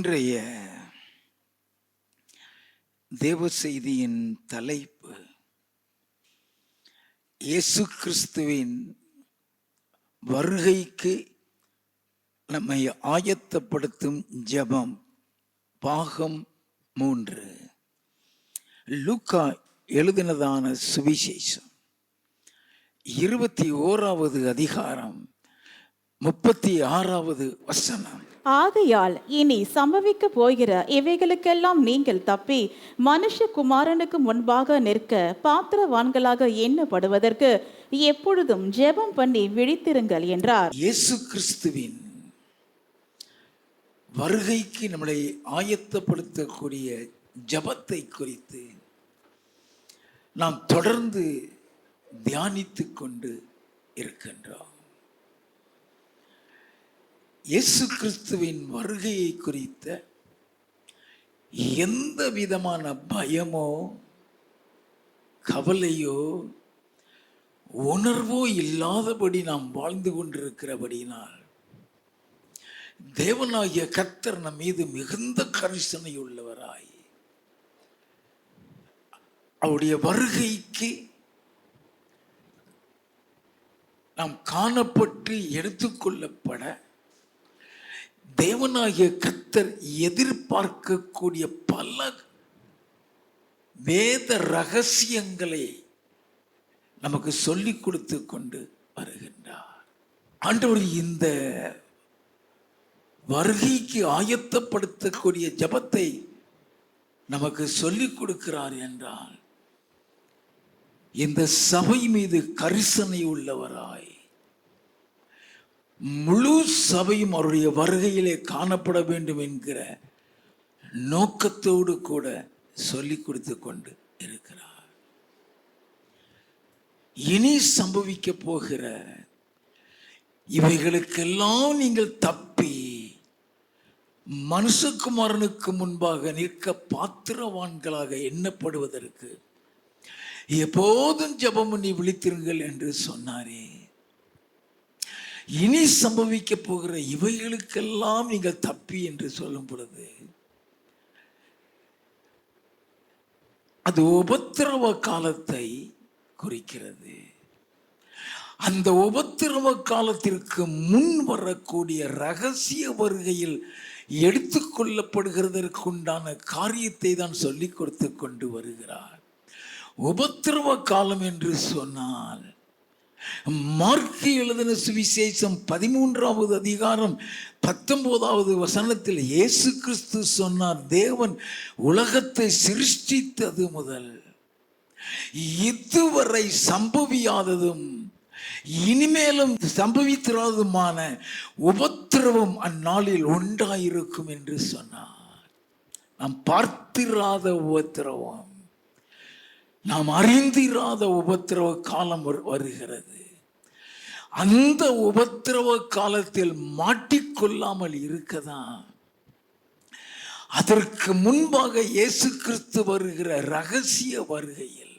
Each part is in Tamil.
இன்றைய தேவ செய்தியின் தலைப்பு இயேசு கிறிஸ்துவின் வருகைக்கு நம்மை ஆயத்தப்படுத்தும் ஜெபம், பாகம் 3. லூக்கா எழுதினதான சுவிசேஷம் 21வது அதிகாரம் 36வது வசனம். ஆகையால் இனி சம்பவிக்க போகிற இவைகளுக்கெல்லாம் நீங்கள் தப்பி மனுஷகுமாரனுக்கு முன்பாக நிற்க பாத்திரவான்களாக எண்ணப்படுவதற்கு எப்பொழுதும் ஜெபம் பண்ணி விழித்திருங்கள் என்றார். இயேசு கிறிஸ்துவின் வருகைக்கு நம்மளை ஆயத்தப்படுத்தக்கூடிய ஜெபத்தை குறித்து நாம் தொடர்ந்து தியானித்துக் கொண்டு இருக்கின்றோம். இயேசு கிறிஸ்துவின் வருகையை குறித்த எந்த விதமான பயமோ கவலையோ உணர்வோ இல்லாதபடி நாம் வாழ்ந்து கொண்டிருக்கிறபடினால் தேவனாகிய கர்த்தர் நம் மீது மிகுந்த கரிசனை உள்ளவராய் அவருடைய வருகைக்கு நாம் காணப்பட்டு எடுத்துக்கொள்ளப்பட தேவனாகிய கர்த்தர் எதிர்பார்க்கக்கூடிய பல வேத ரகசியங்களை நமக்கு சொல்லிக் கொடுத்து கொண்டு வருகின்றார். ஆண்டவர் இந்த வருகைக்கு ஆயத்தப்படுத்தக்கூடிய ஜெபத்தை நமக்கு சொல்லிக் கொடுக்கிறார் என்றால் இந்த சபை மீது கரிசனை உள்ளவராய் முழு சபையும் அவருடைய வருகையிலே காணப்பட வேண்டும் என்கிற நோக்கத்தோடு கூட சொல்லிக் கொடுத்து கொண்டு இருக்கிறார். இனி சம்பவிக்க போகிற இவைகளுக்கெல்லாம் நீங்கள் தப்பி மனுஷகுமாரனுக்கு முன்பாக நிற்க பாத்திரவான்களாக எண்ணப்படுவதற்கு எப்போதும் ஜெபம் பண்ணி விழித்திருங்கள் என்று சொன்னாரே. இனி சம்பவிக்க போகிற இவைகளுக்கெல்லாம் நீங்கள் தப்பி என்று சொல்லும் பொழுது அது உபத்திரவ காலத்தை குறிக்கிறது. அந்த உபத்திரவ காலத்திற்கு முன் வரக்கூடிய ரகசிய வருகையில் எடுத்துக்கொள்ளப்படுகிறதற்குண்டான காரியத்தை தான் சொல்லிக் கொடுத்து கொண்டு வருகிறார். உபத்திரவ காலம் என்று சொன்னால் மார்க்கு எழுதின சுவிசேஷம் 13வது அதிகாரம் 19வது வசனத்தில் இயேசு கிறிஸ்து சொன்னார், தேவன் உலகத்தை சிருஷ்டித்தது முதல் இதுவரை சம்பவியாததும் இனிமேலும் சம்பவித்திராததுமான உபத்திரவம் அந்நாளில் உண்டாயிருக்கும் என்று சொன்னார். நாம் பார்த்திராத உபத்திரவம், நாம் அறிந்திராத உபத்திரவ காலம் வருகிறது. அந்த உபத்திரவ காலத்தில் மாட்டிக்கொள்ளாமல் இருக்கதான் அதற்கு முன்பாக இயேசு கிறிஸ்து வருகிற ரகசிய வருகையில்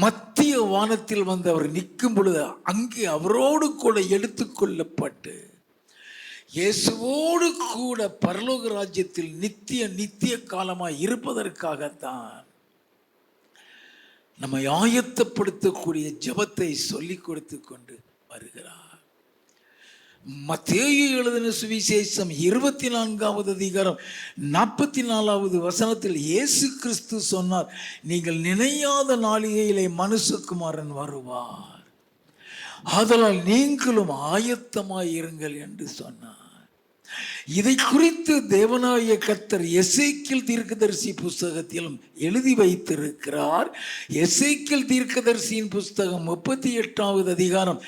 மத்திய வானத்தில் வந்து அவர் நிற்கும் பொழுது அங்கே அவரோடு கூட எடுத்துக்கொள்ளப்பட்டு இயேசுவோடு கூட பரலோக ராஜ்யத்தில் நித்திய காலமாய் இருப்பதற்காகத்தான் நம்மை ஆயத்தப்படுத்தக்கூடிய ஜெபத்தை சொல்லிக் கொடுத்து கொண்டு வருகிறார். மத்தேயு எழுதின சுவிசேஷம் 24வது அதிகாரம் 44வது வசனத்தில் இயேசு கிறிஸ்து சொன்னார், நீங்கள் நினையாத நாளிகையிலே மனுஷகுமாரன் வருவார், ஆதலால் நீங்களும் ஆயத்தமாயிருங்கள் என்று சொன்னார். இதை குறித்து தேவனாகிய கர்த்தர் எசேக்கியேல் தீர்க்கதரிசி புஸ்தகத்திலும் எழுதி வைத்திருக்கிறார். எசேக்கியேல் தீர்க்கதரிசியின் புஸ்தகம் 38வது அதிகாரம்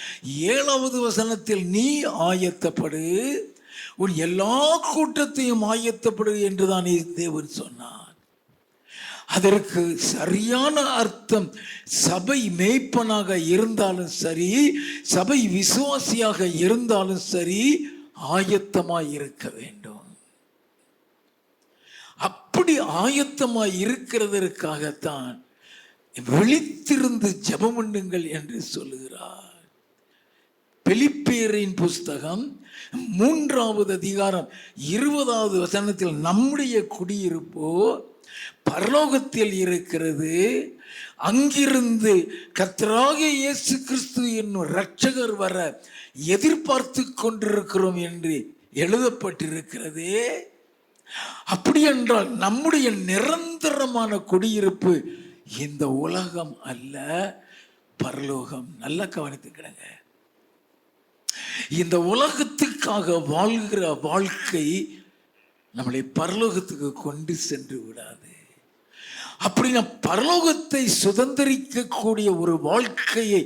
7வது வசனத்தில் நீ ஆயத்தப்படு, உன் எல்லா கூட்டத்தையும் ஆயத்தப்படு என்றுதான் தேவன் சொன்னார். அதற்கு சரியான அர்த்தம் சபை மேய்ப்பனாக இருந்தாலும் சரி, சபை விசுவாசியாக இருந்தாலும் சரி, ஆயத்தமாய் இருக்க வேண்டும். அப்படி ஆயத்தமாய் இருக்கிறதற்காகத்தான் விழித்திருந்து ஜெபம் பண்ணுங்கள் என்று சொல்லுகிறார். பிலிப்பியரின் புஸ்தகம் 3வது அதிகாரம் 20வது வசனத்தில் நம்முடைய குடியிருப்போ பரலோகத்தில் இருக்கிறது, அங்கிருந்து கர்த்தராகிய இயேசு கிறிஸ்து என்னும் இரட்சகர் வர எதிர்பார்த்து கொண்டிருக்கிறோம் என்று எழுதப்பட்டிருக்கிறது. அப்படி என்றால் நம்முடைய நிரந்தரமான குடியிருப்பு இந்த உலகம் அல்ல, பரலோகம். நல்லா கவனித்துக்கிடுங்க. இந்த உலகத்துக்காக வாழ்கிற வாழ்க்கை நம்மளை பரலோகத்துக்கு கொண்டு சென்று விடாது. அப்படின்னா பரலோகத்தை சுதந்திரிக்கக்கூடிய ஒரு வாழ்க்கையை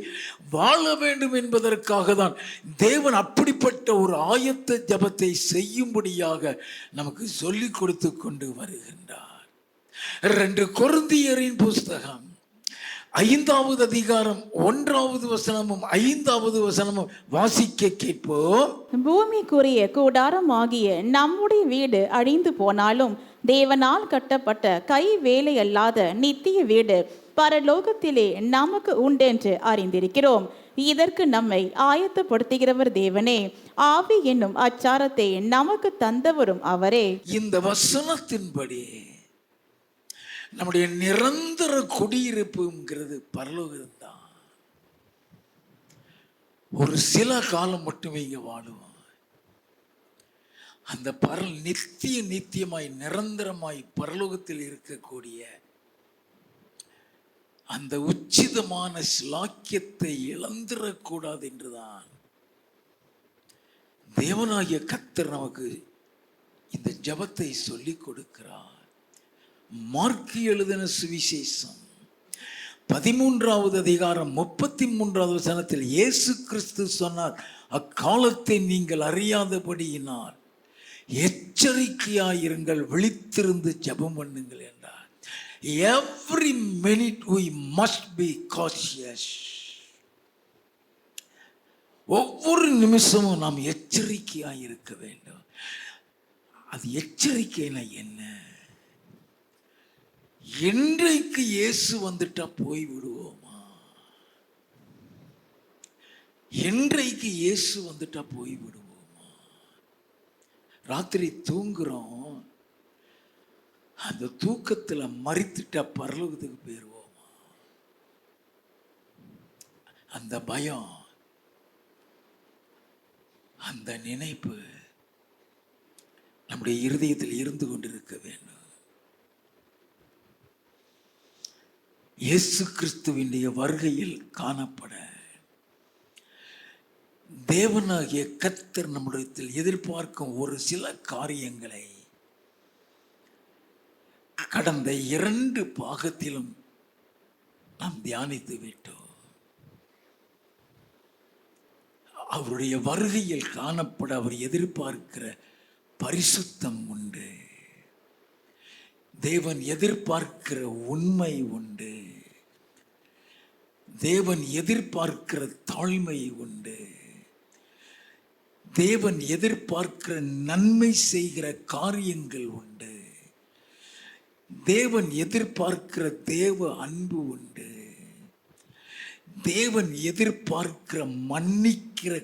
வாழ வேண்டும் என்பதற்காக தான் தேவன் அப்படிப்பட்ட ஒரு ஆயத்த ஜபத்தை செய்யும்படியாக நமக்கு சொல்லிக் கொடுத்து கொண்டு வருகின்றார். 2 கொரிந்தியரின் புஸ்தகம் 5வது அதிகாரம் 1வது வசனமும் 5வது வசனமும் வாசிக்க கேட்போம். பூமிக்குரிய கூடாரம் ஆகிய நம்முடைய வீடு அழிந்து போனாலும் தேவனால் கட்டப்பட்ட கை வேலை அல்லாத நித்திய வீடு பரலோகத்திலே நமக்கு உண்டென்று அறிந்திருக்கிறோம். இதற்கு நம்மை ஆயத்தப்படுத்துகிறவர் தேவனே, ஆவி என்னும் அச்சாரத்தை நமக்கு தந்தவரும் அவரே. இந்த வசனத்தின்படி நம்முடைய நிரந்தர குடியிருப்புங்கிறது பரலோகம்தான். ஒரு சில காலம் மட்டுமே இங்க வாழுவோம். அந்த நித்தியமாய் நிரந்தரமாய் பரலோகத்தில் இருக்கக்கூடிய அந்த உச்சிதமான ஸ்லாக்கியத்தை இழந்துடக்கூடாது என்றுதான் தேவனாகிய கர்த்தர் நமக்கு இந்த ஜபத்தை சொல்லிக் கொடுக்கிறார். மார்க்கு எழுதின சுவிசேஷம் 13வது அதிகாரம் 33வது வசனத்தில் இயேசு கிறிஸ்து சொன்னார், அக்காலத்தை நீங்கள் அறியாதபடியினால் எச்சரிக்கையாயிருங்கள், விழித்திருந்து ஜெபம் பண்ணுங்கள் என்றார். Every minute we must be cautious. ஒவ்வொரு நிமிஷமும் நாம் எச்சரிக்கையாயிருக்க வேண்டும். அது எச்சரிக்கைனா என்ன? என்றைக்கு இயேசு வந்துட்டா போய் விடுவோமா? என்றைக்கு இயேசு வந்துட்டா போய் விடுவோமா? ராத்திரி தூங்குறோம், அந்த தூக்கத்துல மரித்துட்டா பரலோகத்துக்கு போயிருவோமா? அந்த பயம், அந்த நினைப்பு நம்முடைய இருதயத்தில் இருந்து கொண்டிருக்க வேண்டும். இயேசு கிறிஸ்துவினுடைய வருகையில் காணப்பட தேவனாகிய கர்த்தர் நம்முடைய எதிர்பார்க்கும் ஒரு சில காரியங்களை கடந்த 2 பாகத்திலும் நாம் தியானித்து விட்டோம். அவருடைய வருகையில் காணப்பட அவர் எதிர்பார்க்கிற பரிசுத்தம் உண்டு, தேவன் எதிர்பார்க்கிற உண்மை உண்டு, தேவன் எதிர்பார்க்கிற தாழ்மை உண்டு, தேவன் எதிர்பார்க்கிற நன்மை செய்கிற காரியங்கள் உண்டு, தேவன் எதிர்பார்க்கிற தேவ அன்பு உண்டு, தேவன் எதிர்பார்க்கிற மன்னிக்கிற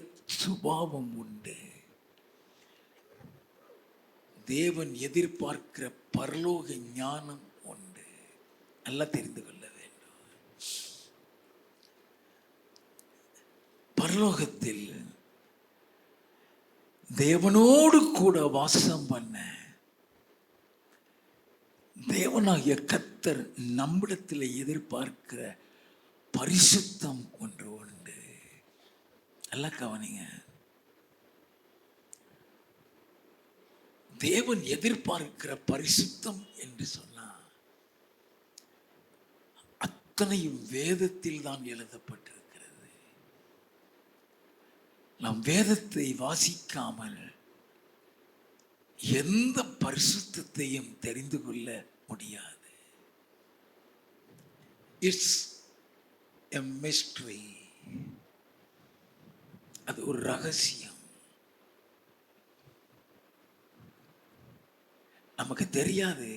சுபாவம் உண்டு, தேவன் எதிர்பார்க்கிற பரலோக ஞானம் உண்டு. நல்லா தெரிந்து கொள்ள வேண்டும். பரலோகத்தில் தேவனோடு கூட வாசம் பண்ண தேவனாகிய கர்த்தர் நம்மிடத்தில் எதிர்பார்க்கிற பரிசுத்தம் ஒன்று உண்டு. நல்லா கவனிங்க. தேவன் எதிர்பார்க்கிற பரிசுத்தம் என்று சொன்னா அத்தனையும் வேதத்தில் தான் எழுதப்பட்டிருக்கிறது. நாம் வேதத்தை வாசிக்காமல் எந்த பரிசுத்தத்தையும் தெரிந்து கொள்ள முடியாது. It's a mystery. அது ஒரு ரகசியம். நமக்கு தெரியாது.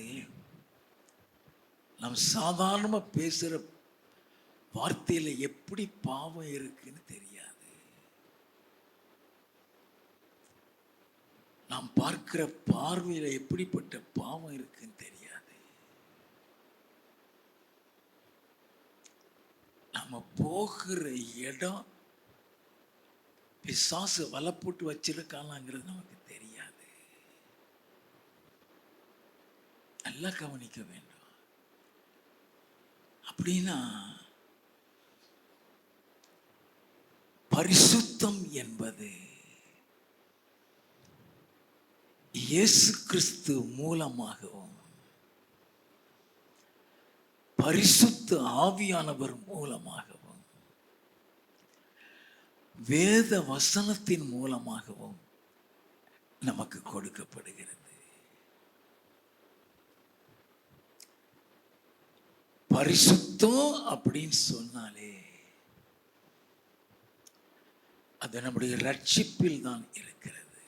நம்ம சாதாரணமா பேசுற வார்த்தையில எப்படி பாவம் இருக்குன்னு தெரியாது. நாம் பார்க்கிற பார்வையில எப்படிப்பட்ட பாவம் இருக்குன்னு தெரியாது. நம்ம போகிற இடம் பிசாசு வலை போட்டு வச்சிருக்கானாங்கிறது நமக்கு தெரியாது. நல்லா கவனிக்க வேண்டும். அப்படின்னா பரிசுத்தம் என்பது இயேசு கிறிஸ்து மூலமாகவும் பரிசுத்த ஆவியானவர் மூலமாகவும் வேத வசனத்தின் மூலமாகவும் நமக்கு கொடுக்கப்படுகிறது. பரிசுத்தம் அப்படின்னு சொன்னாலே அது நம்முடைய ரட்சிப்பில் தான் இருக்கிறது.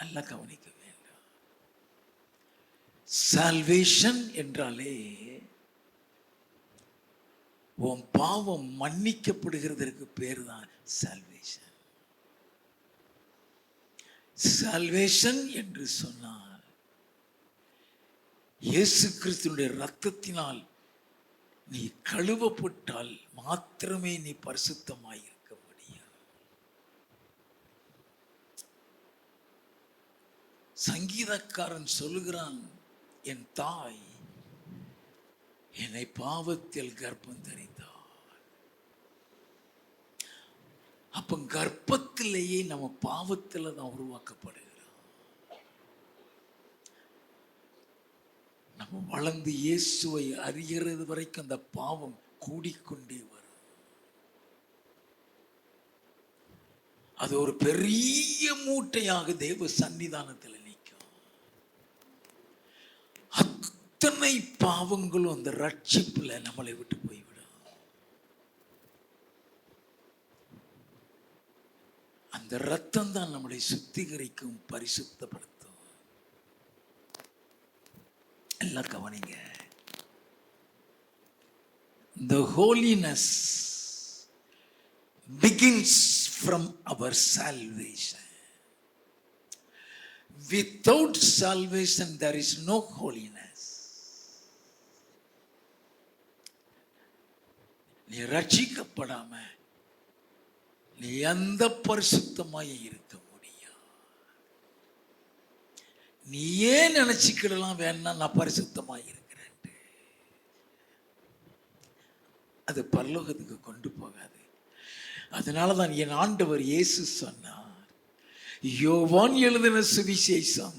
நல்லா கவனிக்க வேண்டும். சால்வேஷன் என்றாலே உன் பாவம் மன்னிக்கப்படுகிறதற்கு பேர் தான் சால்வேஷன். சால்வேஷன் என்று சொன்னால் இயேசு கிறிஸ்துவினுடைய இரத்தத்தினால் நீ கழுவப்பட்டால் மாத்திரமே நீ பரிசுத்தமாய் இருக்க முடியும். சங்கீதக்காரன் சொல்லுகிறான், என் தாய் என்னை பாவத்தில் கர்ப்பம் தரித்தாள். அப்ப கர்ப்பத்திலேயே நம்ம பாவத்தில் தான் உருவாக்கப்படுகிறோம். நம்ம வளர்ந்து இயேசுவை அறிகிறது வரைக்கும் அந்த பாவம் கூடிக்கொண்டே வரும். அது ஒரு பெரிய மூட்டையாக தேவ சன்னிதானத்தில் நிற்கும். அத்தனை பாவங்களும் அந்த ரட்சிப்புல நம்மளை விட்டு போய்விடும். அந்த ரத்தம் தான் நம்மளை சுத்திகரிக்கும், பரிசுத்தப்படுத்தும். எல்லாம் கவனிங்க. The holiness begins from our salvation. Without salvation there is no holiness. நீ ரட்சிக்கப்படாம நீ எந்த பரிசுத்தமாய் இருக்க முடியும்? நீ ஏன் நினைச்சுக்கிடலாம் வேணா நான் பரிசுத்தமாய் இருக்கிறேன், அது பரலோகத்துக்கு கொண்டு போகாது. அதனாலதான் என் ஆண்டவர் இயேசு சொன்னார், யோவான் எழுதின சுவிசேஷம்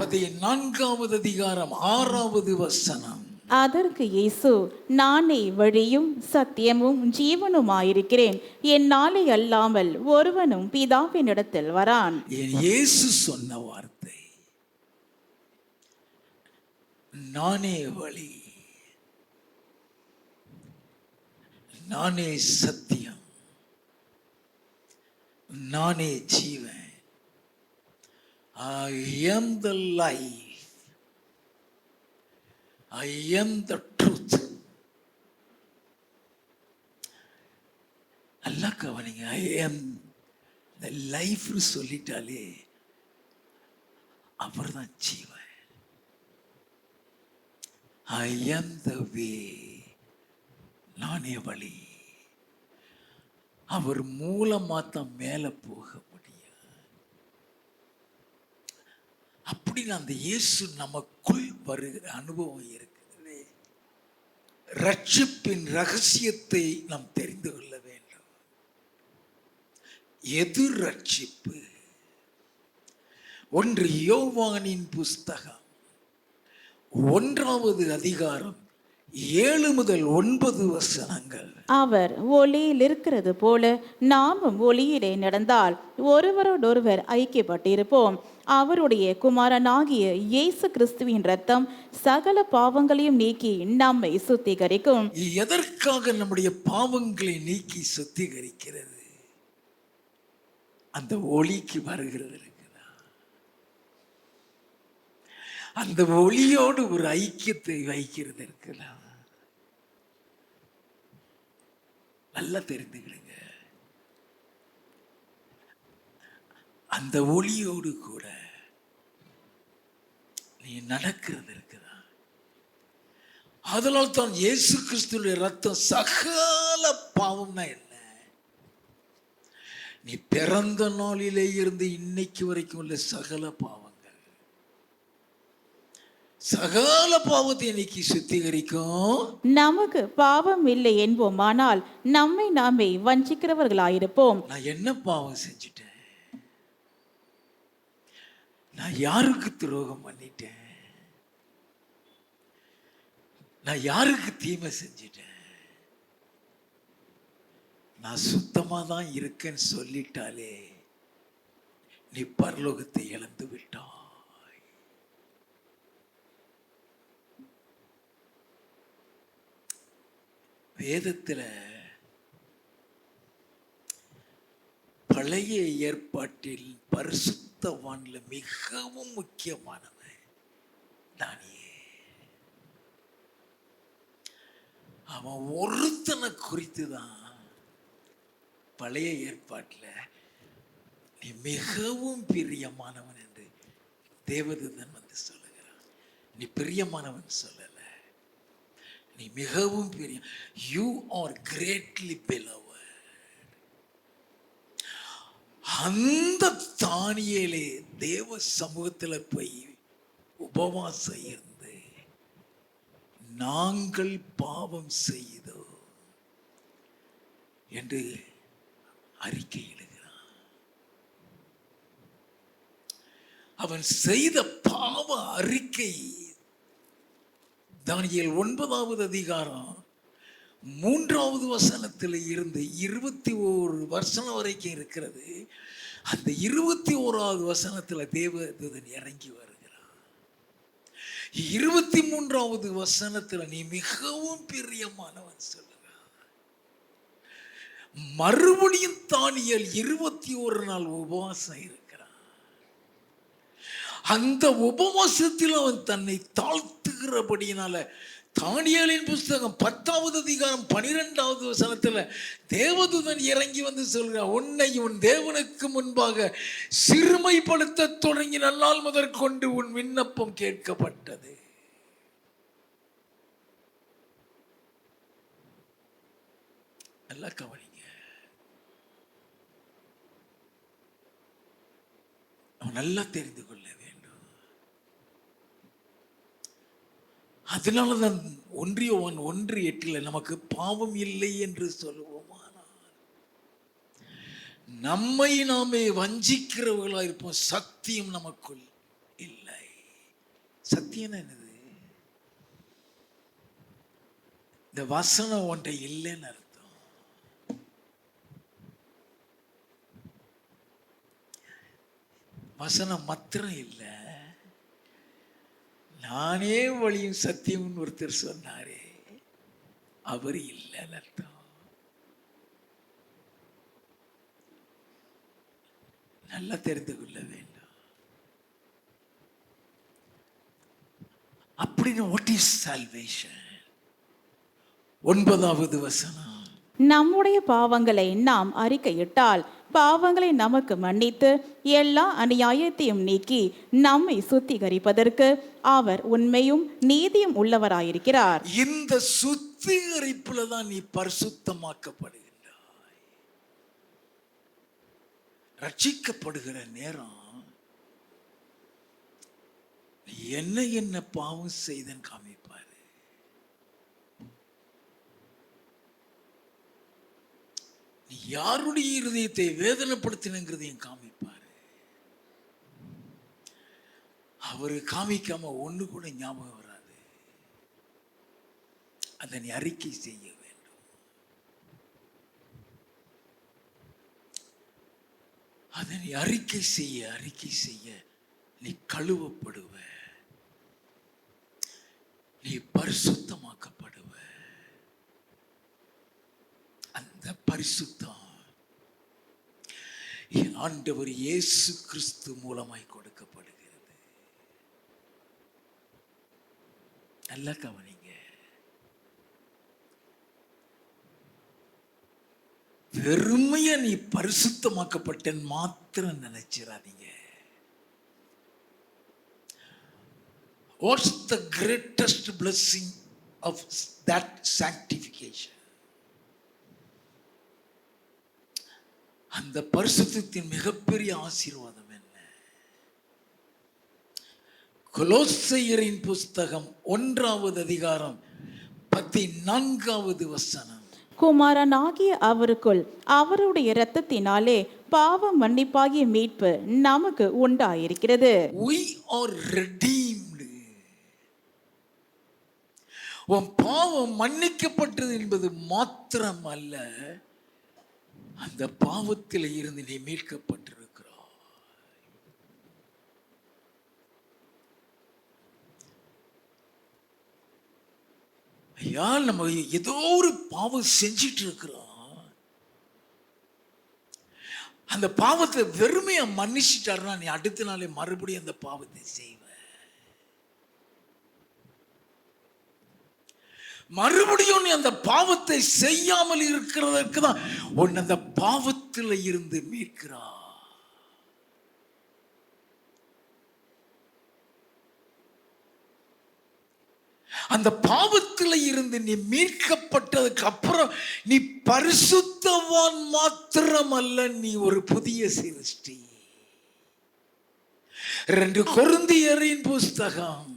14வது அதிகாரம் 6வது வசனம். அதற்கு இயேசு, நானே வழியும் சத்தியமும் ஜீவனுமாயிருக்கிறேன், என்னாலே அல்லாமல் ஒருவனும் பிதாவினிடத்தில் வரான். இயேசு சொன்ன வார்த்தை, நானே வழி, நானே சத்தியம், நானே ஜீவன். I am the life, I am the truth. நல்லா கவனிங்க. I am the life சொல்லிட்டாலே அவர் தான் ஜீவன். I am the way, நானே வழி. அவர் மூலமா தான் மேல போக முடியும். அப்படின்னு அந்த இயேசு நமக்குள் வருகிற அனுபவம் இருக்குது. ரட்சிப்பின் ரகசியத்தை நாம் தெரிந்து கொள்ள வேண்டும். எது ரட்சிப்பு? 1 யோவானின் புஸ்தகம் 1வது அதிகாரம் 7 முதல் 9 வசனங்கள். அவர் ஒளியில் இருக்கிறது போல நாமும் ஒளியிலே நடந்தால் ஒருவரோடொருவர் ஐக்கியப்பட்டிருப்போம். அவருடைய குமாரனாகிய இயேசு கிறிஸ்துவின் இரத்தம் சகல பாவங்களையும் நீக்கி நம்மை சுத்திகரிக்கும். எதற்காக நம்முடைய பாவங்களை நீக்கி சுத்திகரிக்கிறது? அந்த ஒளிக்கு வருகிறது இருக்குதா? அந்த ஒளியோடு ஒரு ஐக்கியத்தை வைக்கிறது இருக்குதா? நல்லா தெரிந்துக்கிடுங்க. அந்த ஒளியோடு கூட நீ நடக்கிறது இருக்குதா? அதனால் தான் இயேசு கிறிஸ்துவின் ரத்தம் சகல பாவம்னா என்ன? நீ பிறந்த நாளிலே இருந்து இன்னைக்கு வரைக்கும் உள்ள சகல பாவங்கள், சகல பாவத்தை இன்னைக்கு சுத்திகரிக்கும். நமக்கு பாவம் இல்லை என்போமானால் நம்மை நாமே வஞ்சிக்கிறவர்களாயிருப்போம். நான் என்ன பாவம் செஞ்சிட்டேன்? நான் யாருக்கு துரோகம் பண்ணிட்டேன்? நான் யாருக்கு தீமை செஞ்சிட்டேன்? நான் சுத்தமா தான் இருக்கேன்னு சொல்லிட்டாலே நீ பரலோகத்தை இழந்து விட்டாய். வேதத்துல பழைய ஏற்பாட்டில் பரிசுத்தவான்ல மிகவும் முக்கியமானவன் தானியேல். அவன் ஒருத்தனை குறித்து தான் பழைய ஏற்பாட்டில் நீ மிகவும் பிரியமானவன் என்று தேவதூதன் வந்து சொல்லுகிறான். நீ பிரியமானவன் சொல்லல, நீ மிகவும் பிரிய. You are greatly beloved. அந்த தானியேலே தேவ சமூகத்தில் போய் உபவாசம் இருந்து நாங்கள் பாவம் செய்தோம் என்று அறிக்கை இடுகிறான். அவன் செய்த பாவ அறிக்கை தானியேல் 9வது அதிகாரம் 3வது வசனத்தில் இருந்து 21 வசனம் வரைக்கும் இருக்கிறது. அந்த 21வது வசனத்தில் தேவதூதன் இறங்கி வருகிறான். 23வது வசனத்தில் நீ மிகவும் பிரியமானவன் சொல்லுகிறான். மறுபடியும் தானியேல் 21 நாள் உபவாசம் இருக்கிறான். அந்த உபவாசத்தில் அவன் தன்னை தாழ்த்துகிறபடியினால தானியேலின் புஸ்தகம் 10வது அதிகாரம் 12வது வசனத்தில் தேவதூதன் இறங்கி வந்து சொல்கிறான், உன்னை உன் தேவனுக்கு முன்பாக சிறுமைப்படுத்த தொடங்கி நல்லால் முதற்கொண்டு உன் விண்ணப்பம் கேட்கப்பட்டது. நல்லா கவனிங்க. அவன் நல்லா தெரிந்து கொள்ள வேண்டும். அதனாலதான் 1 யோவான் 1:8 நமக்கு பாவம் இல்லை என்று சொல்லுவோமானால் நம்மை நாமே வஞ்சிக்கிறவர்களா இருப்போம், சத்தியம் நமக்குள் இல்லை. சத்தியம் என்னது? இந்த வசனம் ஒன்றை இல்லைன்னு அர்த்தம். வசனம் மாத்திரம் இல்லை, நானே வழியும் சத்தியம்னு ஒருத்தர் சொன்னாரே, அவர் இல்லைன்னு அர்த்தம். நல்லா தெரிந்து கொள்ள வேண்டும். அப்படின்னு what is salvation? 9வது வசனம், நம்முடைய பாவங்களை நாம் அறிக்கையிட்டால் பாவங்களை நமக்கு மன்னித்து எல்லா அநியாயத்தையும் நீக்கி நம்மை சுத்திகரிப்பதற்கு அவர் உண்மையும் நீதியும் உள்ளவராயிருக்கிறார். இந்த சுத்திகரிப்புல தான் நீ பரிசுத்தமாக்கப்படுகின்றாய். ரட்சிக்கப்படுகிற நேரம் நீ என்ன பாவம் செய்தன்னு காமிப்பாரு. நீ யாருடைய இருதயத்தை வேதனைப்படுத்தினங்கிறதையும் காமிப்பாரு. அவரு காமிக்காம ஒண்ணு கூட ஞாபகம் வராது. அதை நீ அறிக்கை செய்ய வேண்டும். அதை நீ அறிக்கை செய்ய நீ கழுவப்படுவ, நீ பரிசுத்தமாக்கப்படுவ. அந்த பரிசுத்தம் என் ஆண்டவர் இயேசு கிறிஸ்து மூலமாய் கொடுக்கப்படுகிறது. நல்லா கவனிங்க. வெறுமையா நீ பரிசுத்தமாக்கப்பட்டேன் மாத்திரம் நினைச்சிடாதீங்க. What's the greatest blessing of that sanctification? அந்த பரிசுத்தத்தின் மிகப்பெரிய ஆசீர்வாதம் என்ன? கொலோசையரின் புஸ்தகம் 1வது அதிகாரம் 14வது வசனம். குமாரனாகிய அவருக்குள் அவருடைய இரத்தத்தினாலே பாவ மன்னிப்பாகிய மீட்பு நமக்கு உண்டாயிருக்கிறது. We are redeemed. உன் பாவம் மன்னிக்கப்பட்டது என்பது மாத்திரம் அல்ல, அந்த பாவத்தில் இருந்து நீ மீட்கப்பட்டிருக்கிறாய். ஐயா, நம்ம ஏதோ ஒரு பாவம் செஞ்சிட்டு இருக்கிறோம், அந்த பாவத்தை வெறுமையா மன்னிச்சிட்டாருன்னா நீ அடுத்த நாளே மறுபடியும் அந்த பாவத்தை செய்வ. மறுபடியும் நீ அந்த பாவத்தை செய்யாமல் இருக்கிறதற்கு தான் உன் அந்த பாவத்தில் இருந்து மீட்கிறா. அந்த பாவத்தில் இருந்து நீ மீட்கப்பட்டதுக்கு அப்புறம் நீ பரிசுத்தவான் மாத்திரம் அல்ல, நீ ஒரு புதிய சிருஷ்டி. 2 கொரிந்தியரின் புஸ்தகம்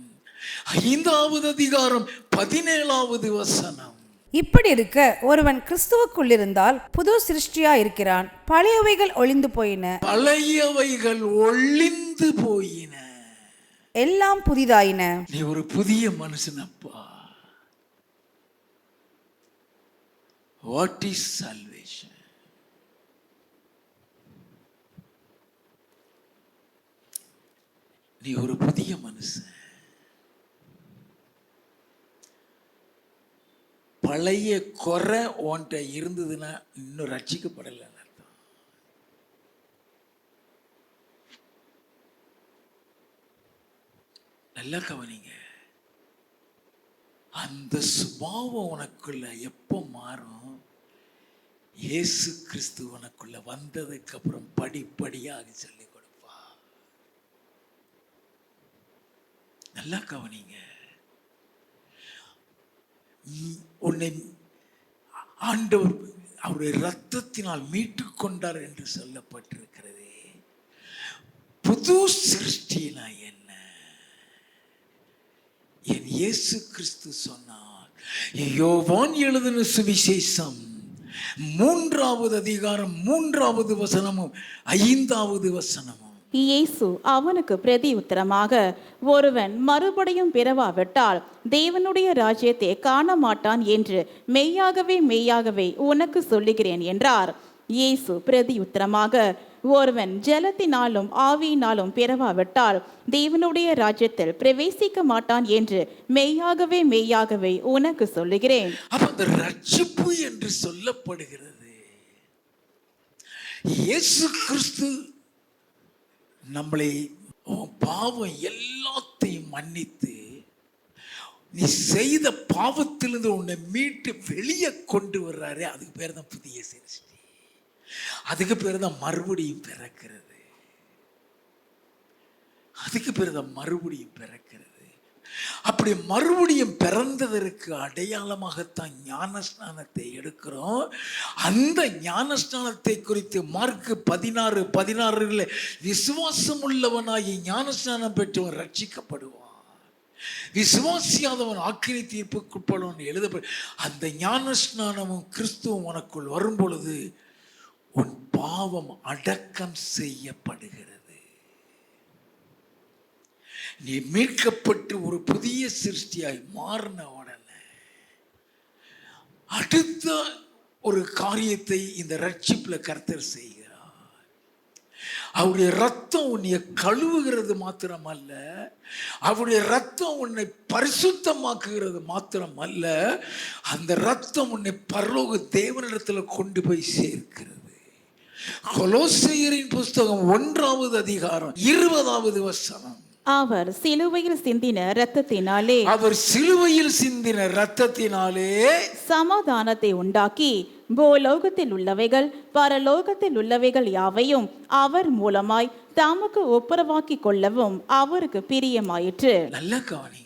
5வது அதிகாரம் 17வது வசனம். இப்படி இருக்க ஒருவன் கிறிஸ்துவுக்குள் இருந்தால் புது சிருஷ்டியா இருக்கிறான், பழையவைகள் ஒளிந்து போயின, பழையவைகள் ஒளிந்து போயின, எல்லாம் புதிதாயின. நீ ஒரு புதிய மனுஷனப்பா. What is salvation? நீ ஒரு புதிய மனுஷன். பழைய குறை உன்கிட்ட இருந்ததுன்னா இன்னும் ரட்சிக்கப்படலைன்னு அர்த்தம். நல்லா கவனிங்க. அந்த சுபாவம் உனக்குள்ள எப்போ மாறும்? இயேசு கிறிஸ்து உனக்குள்ள வந்ததுக்கு அப்புறம் படிப்படியாக சொல்லிக் கொடுப்பா. நல்லா கவனிங்க. உன்னை ஆண்டவர் அவருடைய இரத்தத்தினால் மீட்டுக் கொண்டார் என்று சொல்லப்பட்டிருக்கிறது. புது சிருஷ்டினா என்ன? என் இயேசு கிறிஸ்து சொன்னார். யோவான் எழுதின சுவிசேஷம் 3வது அதிகாரம் 3வது வசனமும் 5வது வசனமும். இயேசு அவனுக்கு பிரதி உத்தரமாக, ஒருவன் மறுபடியும் பிறவாவிட்டால் தேவனுடைய ராஜ்யத்தை காண மாட்டான் என்று மெய்யாகவே மெய்யாகவே உனக்கு சொல்லுகிறேன் என்றார். இயேசு பிரதி உத்தரமாக, ஒருவன் ஜலத்தினாலும் ஆவியினாலும் பிறவாவிட்டால் தேவனுடைய ராஜ்யத்தில் பிரவேசிக்க மாட்டான் என்று மெய்யாகவே மெய்யாகவே உனக்கு சொல்லுகிறேன். அப்ப அந்த ரட்சிப்பு என்று சொல்லப்படுகிறது, இயேசு கிறிஸ்து நம்மளை பாவம் எல்லாத்தையும் மன்னித்து நீ செய்த பாவத்திலிருந்து உன்னை மீட்டு வெளியே கொண்டு வர்றாரு. அதுக்கு பேர் தான் புதிய சிருஷ்டி. அதுக்கு பேர் தான் மறுபடியும் பிறக்கிறது. அதுக்கு பேர் தான் மறுபடியும் பிறக்கிறது. அப்படி மறுபடியும் பிறந்ததற்கு அடையாளமாகத்தான் ஞானஸ்நானத்தை எடுக்கிறோம். அந்த ஞானஸ்நானத்தை குறித்து மார்க் 16:16 விசுவாசம் உள்ளவனாகி ஞானஸ்நானம் பெற்றவன் ரட்சிக்கப்படுவான், விசுவாசியாதவன் ஆக்கினை தீர்ப்புக்குட்படுவான் எழுதப்படும். அந்த ஞானஸ்நானமும் கிறிஸ்துவும் உனக்குள் வரும் பொழுது உன் பாவம் அடக்கம் செய்யப்படுகிறது. நீ மீட்கப்பட்டு ஒரு புதிய சிருஷ்டியாய் மாறின உடனே அடுத்த ஒரு காரியத்தை இந்த ரட்சிப்புல கர்த்தர் செய்கிறார். அவருடைய ரத்தம் உன்னை கழுவுகிறது மாத்திரம் அல்ல, அவருடைய ரத்தம் உன்னை பரிசுத்தமாக்குகிறது மாத்திரம் அல்ல, அந்த ரத்தம் உன்னை பரலோக தேவனிடத்துல கொண்டு போய் சேர்க்கிறது. கொலோசையரின் புஸ்தகம் 1வது அதிகாரம் 20வது வசனம். அவர் சிலுவையில் சிந்தின இரத்தத்தினாலே அவர் சிலுவையில் சிந்தின இரத்தத்தினாலே சமாதானத்தை உண்டாக்கி பூலோகத்தில் உள்ளவைகள் பரலோகத்தில் உள்ளவைகள் யாவையும் அவர் மூலமாய் தமக்கு ஒப்புரவாக்கி கொள்ளவும் அவருக்கு பிரியமாயிற்று. நல்ல கவனிங்க.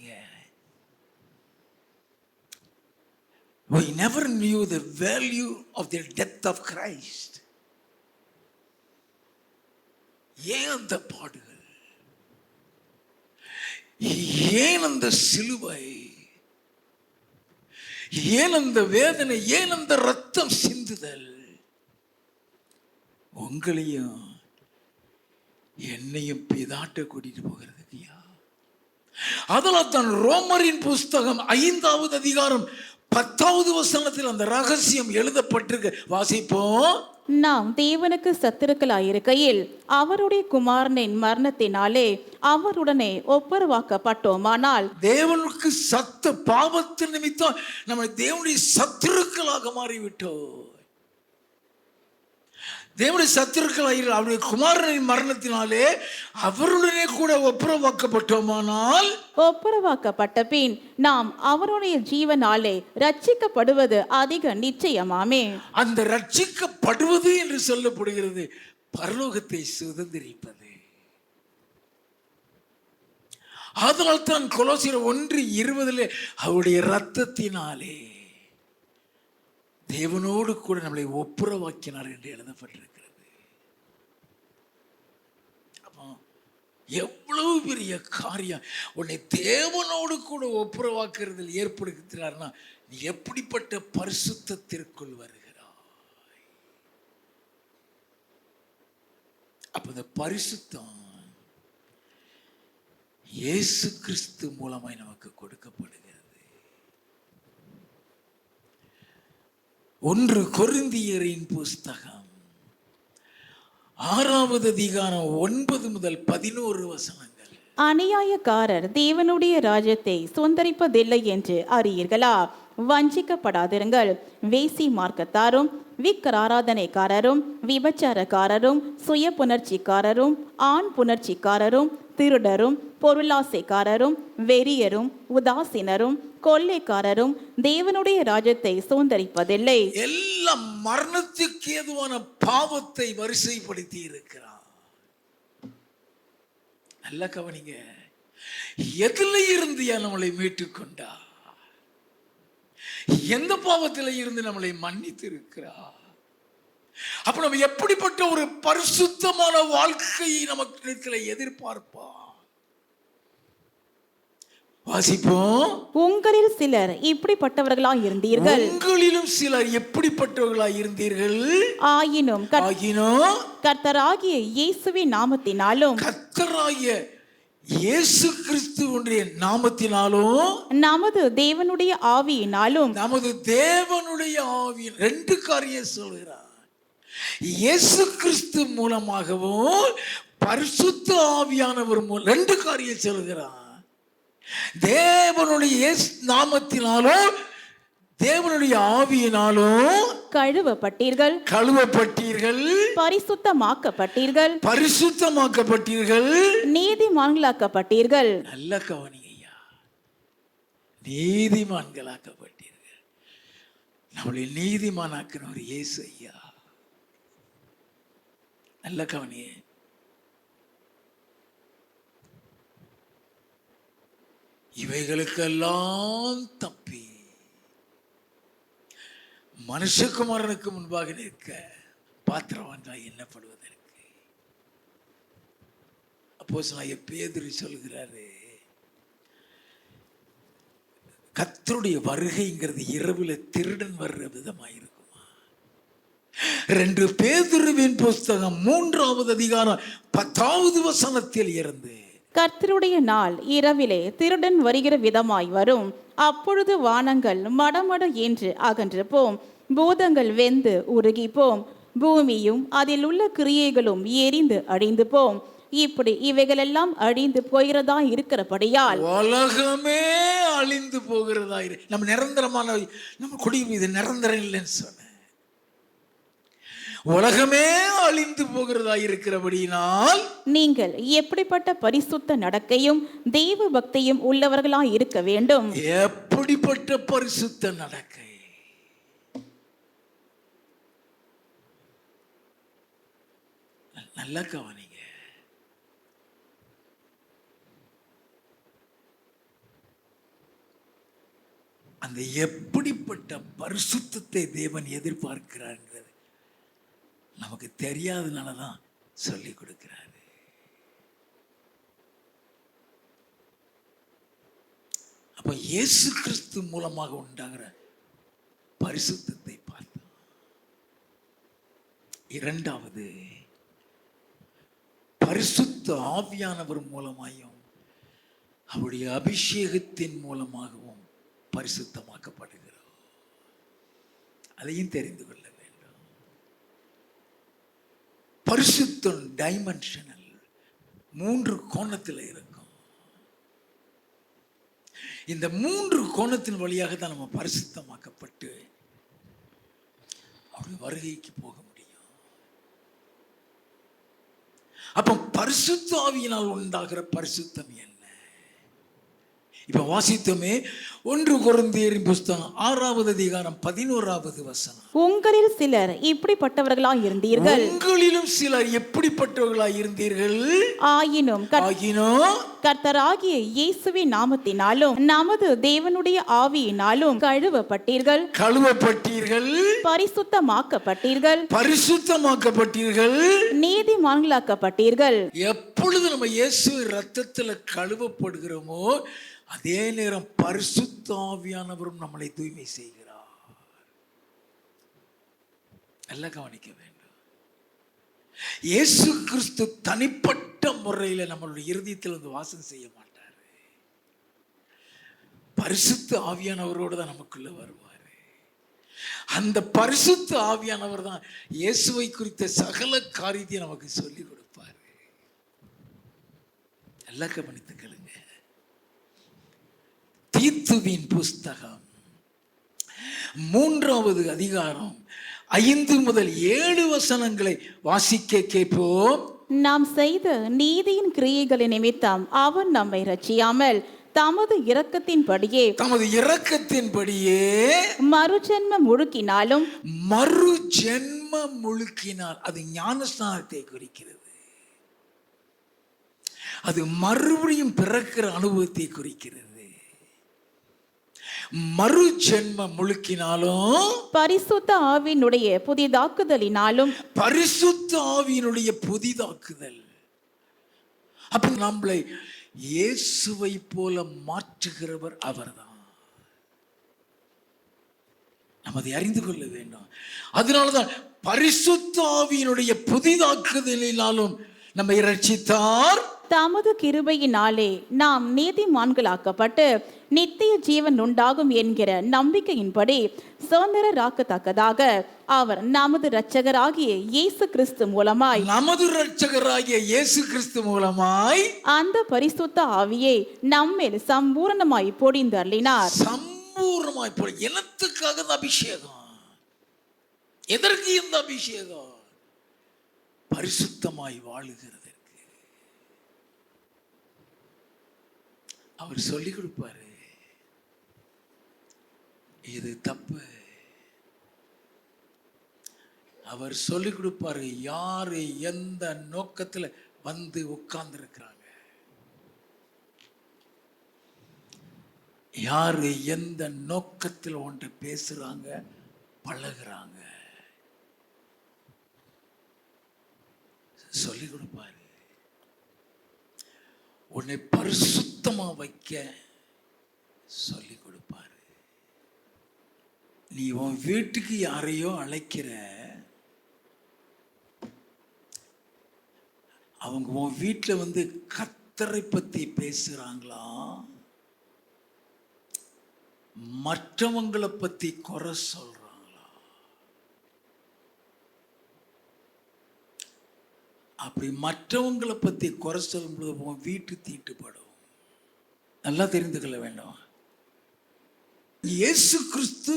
We never knew the value of the death of Christ. ஏன் அந்த பாடுகள், ஏன் அந்த சிலுவை, ஏன் அந்த வேதனை, ஏன் அந்த ரத்தம் சிந்துதல் உங்களையும் என்னையும் பிதாட்ட கூட்டிட்டு போகிறதுக்குயா? அதனால் தான் ரோமரின் புஸ்தகம் 5வது அதிகாரம் 10வது வசனத்தில் அந்த ரகசியம் எழுதப்பட்டிருக்கு. வாசிப்போம். நாம் தேவனுக்கு சத்துருக்களாயிருக்கையில் அவருடைய குமாரனின் மரணத்தினாலே அவருடனே ஒப்புரவாக்கப்பட்டோமானால், தேவனுக்கு பாவத்து நிமித்தம் நம்ம தேவனுடைய சத்துருக்களாக மாறிவிட்டோம். தேவனுடைய சத்துருக்களாக அவருடைய குமாரனின் மரணத்தினாலே அவருடனே கூட ஒப்புரவாக்கப்பட்டோமானால், ஒப்புரவாக்கப்பட்ட பின் நாம் அவருடைய ஜீவனாலே ரட்சிக்கப்படுவது அதிக நிச்சயமாமே. அந்த ரட்சிக்கப்படுவது என்று சொல்லப்படுகிறது பரலோகத்தை சுதந்திரிப்பது. அதனால் தான் கொலோசியர் 1:20 அவருடைய இரத்தத்தினாலே தேவனோடு கூட நம்மளை ஒப்புரவாக்கினார் என்று எழுதப்பட்டிருக்கிறது. எவ்வளவு பெரிய காரியம்! உன்னை தேவனோடு கூட ஒப்புரவாக்குறதில் ஏற்படுத்துகிறார்னா நீ எப்படிப்பட்ட பரிசுத்தத்திற்குள் வருகிறாய். அப்ப இந்த பரிசுத்தம் இயேசு கிறிஸ்து மூலமாய் நமக்கு கொடுக்கப்படுகிறது. 1 கொரிந்தியரின் புஸ்தகம் 6வது அதிகாரம் 9 முதல் 11 வசனங்கள். அநியாயக்காரர் தேவனுடைய ராஜ்யத்தை சுதந்தரிப்பதில்லை என்று அறியீர்களா? வஞ்சிக்கப்படாதிருங்கள். வேசி மார்க்கத்தாரும் விக்கிராராதனைக்காரரும் விபச்சாரக்காரரும் சுய புணர்ச்சிக்காரரும் ஆண் புணர்ச்சிக்காரரும் திருடரும் பொருளாசைக்காரரும் வெறியரும் உதாசீனரும் கொள்ளைக்காரரும் தேவனுடைய ராஜ்யத்தை சுதந்தரிப்பதில்லை. எல்லாம் மரணத்துக்கு ஏதுவான பாவத்தை வரிசைப்படுத்தி இருக்கிறார். நல்ல கவனிங்க. எதுல இருந்து நம்மளை மீட்டுக் கொண்டா? எந்த பாவத்தில இருந்து நம்மளை மன்னித்து இருக்கிறார்? அப்ப நம்ம எப்படிப்பட்ட ஒரு பரிசுத்தமான வாழ்க்கையை நமக்கு எதிர்பார்ப்பா? வாசிப்போம். உங்களில் சிலர் இப்படிப்பட்டவர்களாய் இருந்தீர்கள். உங்களிலும் சிலர் எப்படிப்பட்டவர்களாய் இருந்தீர்கள்? ஆயினும் கர்த்தராகிய இயேசுவின் நாமத்தினாலும் கர்த்தராகிய இயேசு கிறிஸ்துவின் நாமத்தினாலும் நமது தேவனுடைய ஆவியினாலும். நமது தேவனுடைய ஆவியின் 2 காரியம் சொல்கிறார். இயேசு கிறிஸ்து மூலமாகவும் பரிசுத்த ஆவியானவர் மூலம் 2 காரியம் சொல்கிறார். தேவனுடைய நாமத்தினாலும் தேவனுடைய ஆவியினாலும் கழுவப்பட்டீர்கள், பரிசுத்தமாக்கப்பட்டீர்கள், நீதிமான்களாக்கப்பட்டீர்கள். நல்ல கவனிங்கய்யா, நீதிமான்களாக்கப்பட்டீர்கள். நம்மளை நீதிமானாக்கினவர் இயேசு ஐயா. நல்ல கவனியே. இவைகளுக்கெல்லாம் தப்பி மனுஷகுமாரனுக்கு முன்பாக நிற்க பாத்திரவான்களாய் எண்ணப்படுவதற்கு அப்போஸ்தலனாகிய பேதுரு சொல்கிறாரு, கர்த்தருடைய வருகைங்கிறது இரவுல திருடன் வர்ற விதமாயிருக்குமா? 2 பேதுருவின் புஸ்தகம் 3வது அதிகாரம் 10வது வசனத்தில் இருந்து, கர்த்தருடைய நாள் இரவிலே திருடன் வருகிற விதமாய் வரும். அப்பொழுது வானங்கள் மடமட என்று அகன்று போம், பூதங்கள் வெந்து உருகி போம், பூமியும் அதில் உள்ள கிரியைகளும் எரிந்து அழிந்து போம். இப்படி இவைகளெல்லாம் அழிந்து போகிறதா இருக்கிறபடியால் உலகமே அழிந்து போகிறதா நம்ம நிரந்தரமான நம்ம குடியும் இது நிரந்தரம் இல்லைன்னு சொன்ன உலகமே அழிந்து போகிறதா இருக்கிறபடியினால் நீங்கள் எப்படிப்பட்ட பரிசுத்த நடக்கையும் தெய்வ பக்தியும் உள்ளவர்களாய் இருக்க வேண்டும். எப்படிப்பட்ட பரிசுத்த நடக்கை! நல்லா கவனிங்க. அந்த எப்படிப்பட்ட பரிசுத்தத்தை தேவன் எதிர்பார்க்கிறார்ங்கிறது நமக்கு தெரியாதனாலதான் சொல்லி கொடுக்கிறாரு. அப்ப இயேசு கிறிஸ்து மூலமாக உண்டாகிற பரிசுத்தத்தை பார்த்தோம். இரண்டாவது, பரிசுத்த ஆவியானவர் மூலமாயும் அவருடைய அபிஷேகத்தின் மூலமாகவும் பரிசுத்தமாக்கப்படுகிறோம். அதையும் தெரிந்து கொள்ள வேண்டும். பரிசுத்தம் டைமென்ஷனல், 3 கோணத்தில் இருக்கும். இந்த 3 கோணத்தின் வழியாக தான் நம்ம பரிசுத்தமாக்கப்பட்டு அவருடைய வருகைக்கு போக முடியும். அப்ப பரிசுத்த ஆவியினால் உண்டாகிற பரிசுத்தம் என்ன? இப்ப வாசித்தோமே 1 கொரிந்தியரின் புஸ்தகம் 6வது அதிகாரம் 11வது வசனம். உங்களில் சிலர் இப்படிப்பட்டவர்களாய் இருந்தீர்கள். உங்களிலும் சிலர் எப்படிப்பட்டவர்களாய் இருந்தீர்கள்? ஆயினும் கர்த்தராகிய இயேசுவின் நாமத்தினாலும் நமது தேவனுடைய ஆவியினாலும் கழுவப்பட்டீர்கள், பரிசுத்தமாக்கப்பட்டீர்கள், நீதிமான்களாக்கப்பட்டீர்கள். எப்பொழுது நம்ம இயேசு இரத்தத்தில் கழுவப்படுகிறோமோ அதே நேரம் பரிசுத்த ஆவியானவரும் நம்மளை தூய்மை செய்கிறார். எல்லாம் கவனிக்க வேண்டும். இயேசு கிறிஸ்து தனிப்பட்ட முறையில் நம்மளுடைய இருதயத்தில் வந்து வாசம் செய்ய மாட்டார். பரிசுத்த ஆவியானவரோடு தான் நமக்குள்ள வருவார். அந்த பரிசுத்த ஆவியானவர் தான் இயேசுவை குறித்த சகல காரியத்தை நமக்கு சொல்லிக் கொடுப்பார். எல்லாம் கவனித்து கேளுங்க. தீத்துவின் புஸ்தகம் 3வது அதிகாரம் 5 முதல் 7 வசனங்களை வாசிக்க கேட்போம். நாம் செய்த நீதியின் கிரியைகளை நிமித்தம் அவர் நம்மை ரட்சியாமல் தமது இரக்கத்தின்படியே மறுஜென்ம முழுக்கினால், அது ஞானஸ்நானத்தை குறிக்கிறது. அது மறுபடியும் பிறக்கிற அனுபவத்தை குறிக்கிறது. மறு ஜென்ம முழுக்கினாலும் பரிசுத்த ஆவியினுடைய புதிதாக்குதலினாலும், அப்ப நம்மளை இயேசுவை போல மாற்றுகிறவர் அவர்தான். நம்ம அதை அறிந்து கொள்ள வேண்டும். அதனாலதான் பரிசுத்த ஆவியினுடைய புதிதாக்குதலினாலும் நம்மை ரட்சித்தார். தமது கிருபையினாலே நாம் நீதிமான்களாக்கப்பட்டு நித்திய ஜீவன் உண்டாகும் என்கிற நம்பிக்கையின்படி சுதந்திரராக்கத்தக்கதாக அவர் நமது இரட்சகராகிய இயேசு கிறிஸ்து மூலமாய் அந்த பரிசுத்த ஆவியை நம்மேல் சம்பூரணமாய் பொழிந்தருளினார். சம்பூரணமாய் எனத்துக்காக இந்த அபிஷேகம். எதற்கு இந்த அபிஷேகம்? பரிசுத்தமாய் வாழுகிறது. அவர் சொல்லிக் கொடுப்பாரு, இது தப்பு. அவர் சொல்லிக் கொடுப்பாரு யாரு எந்த நோக்கத்துல வந்து உட்கார்ந்து இருக்கிறாங்க, யாரு எந்த நோக்கத்தில் ஒன்று பேசுறாங்க, பழகுறாங்க, சொல்லிக் கொடுப்பாரு. உன்னை பரிசுத்தமா வைக்க சொல்லி கொடுப்பாரு. நீ உன் வீட்டுக்கு யாரையோ அழைக்கிற, அவங்க உன் வீட்டில் வந்து கர்த்தரை பத்தி பேசுறாங்களா, மற்றவங்களை பத்தி குறை சொல்றாங்களா? அப்படி மற்றவங்களை பத்தி குறை சொல்லும் பொழுது உன் வீட்டு தீட்டுப்படும். நல்லா தெரிந்து கொள்ள வேண்டும். இயேசு கிறிஸ்து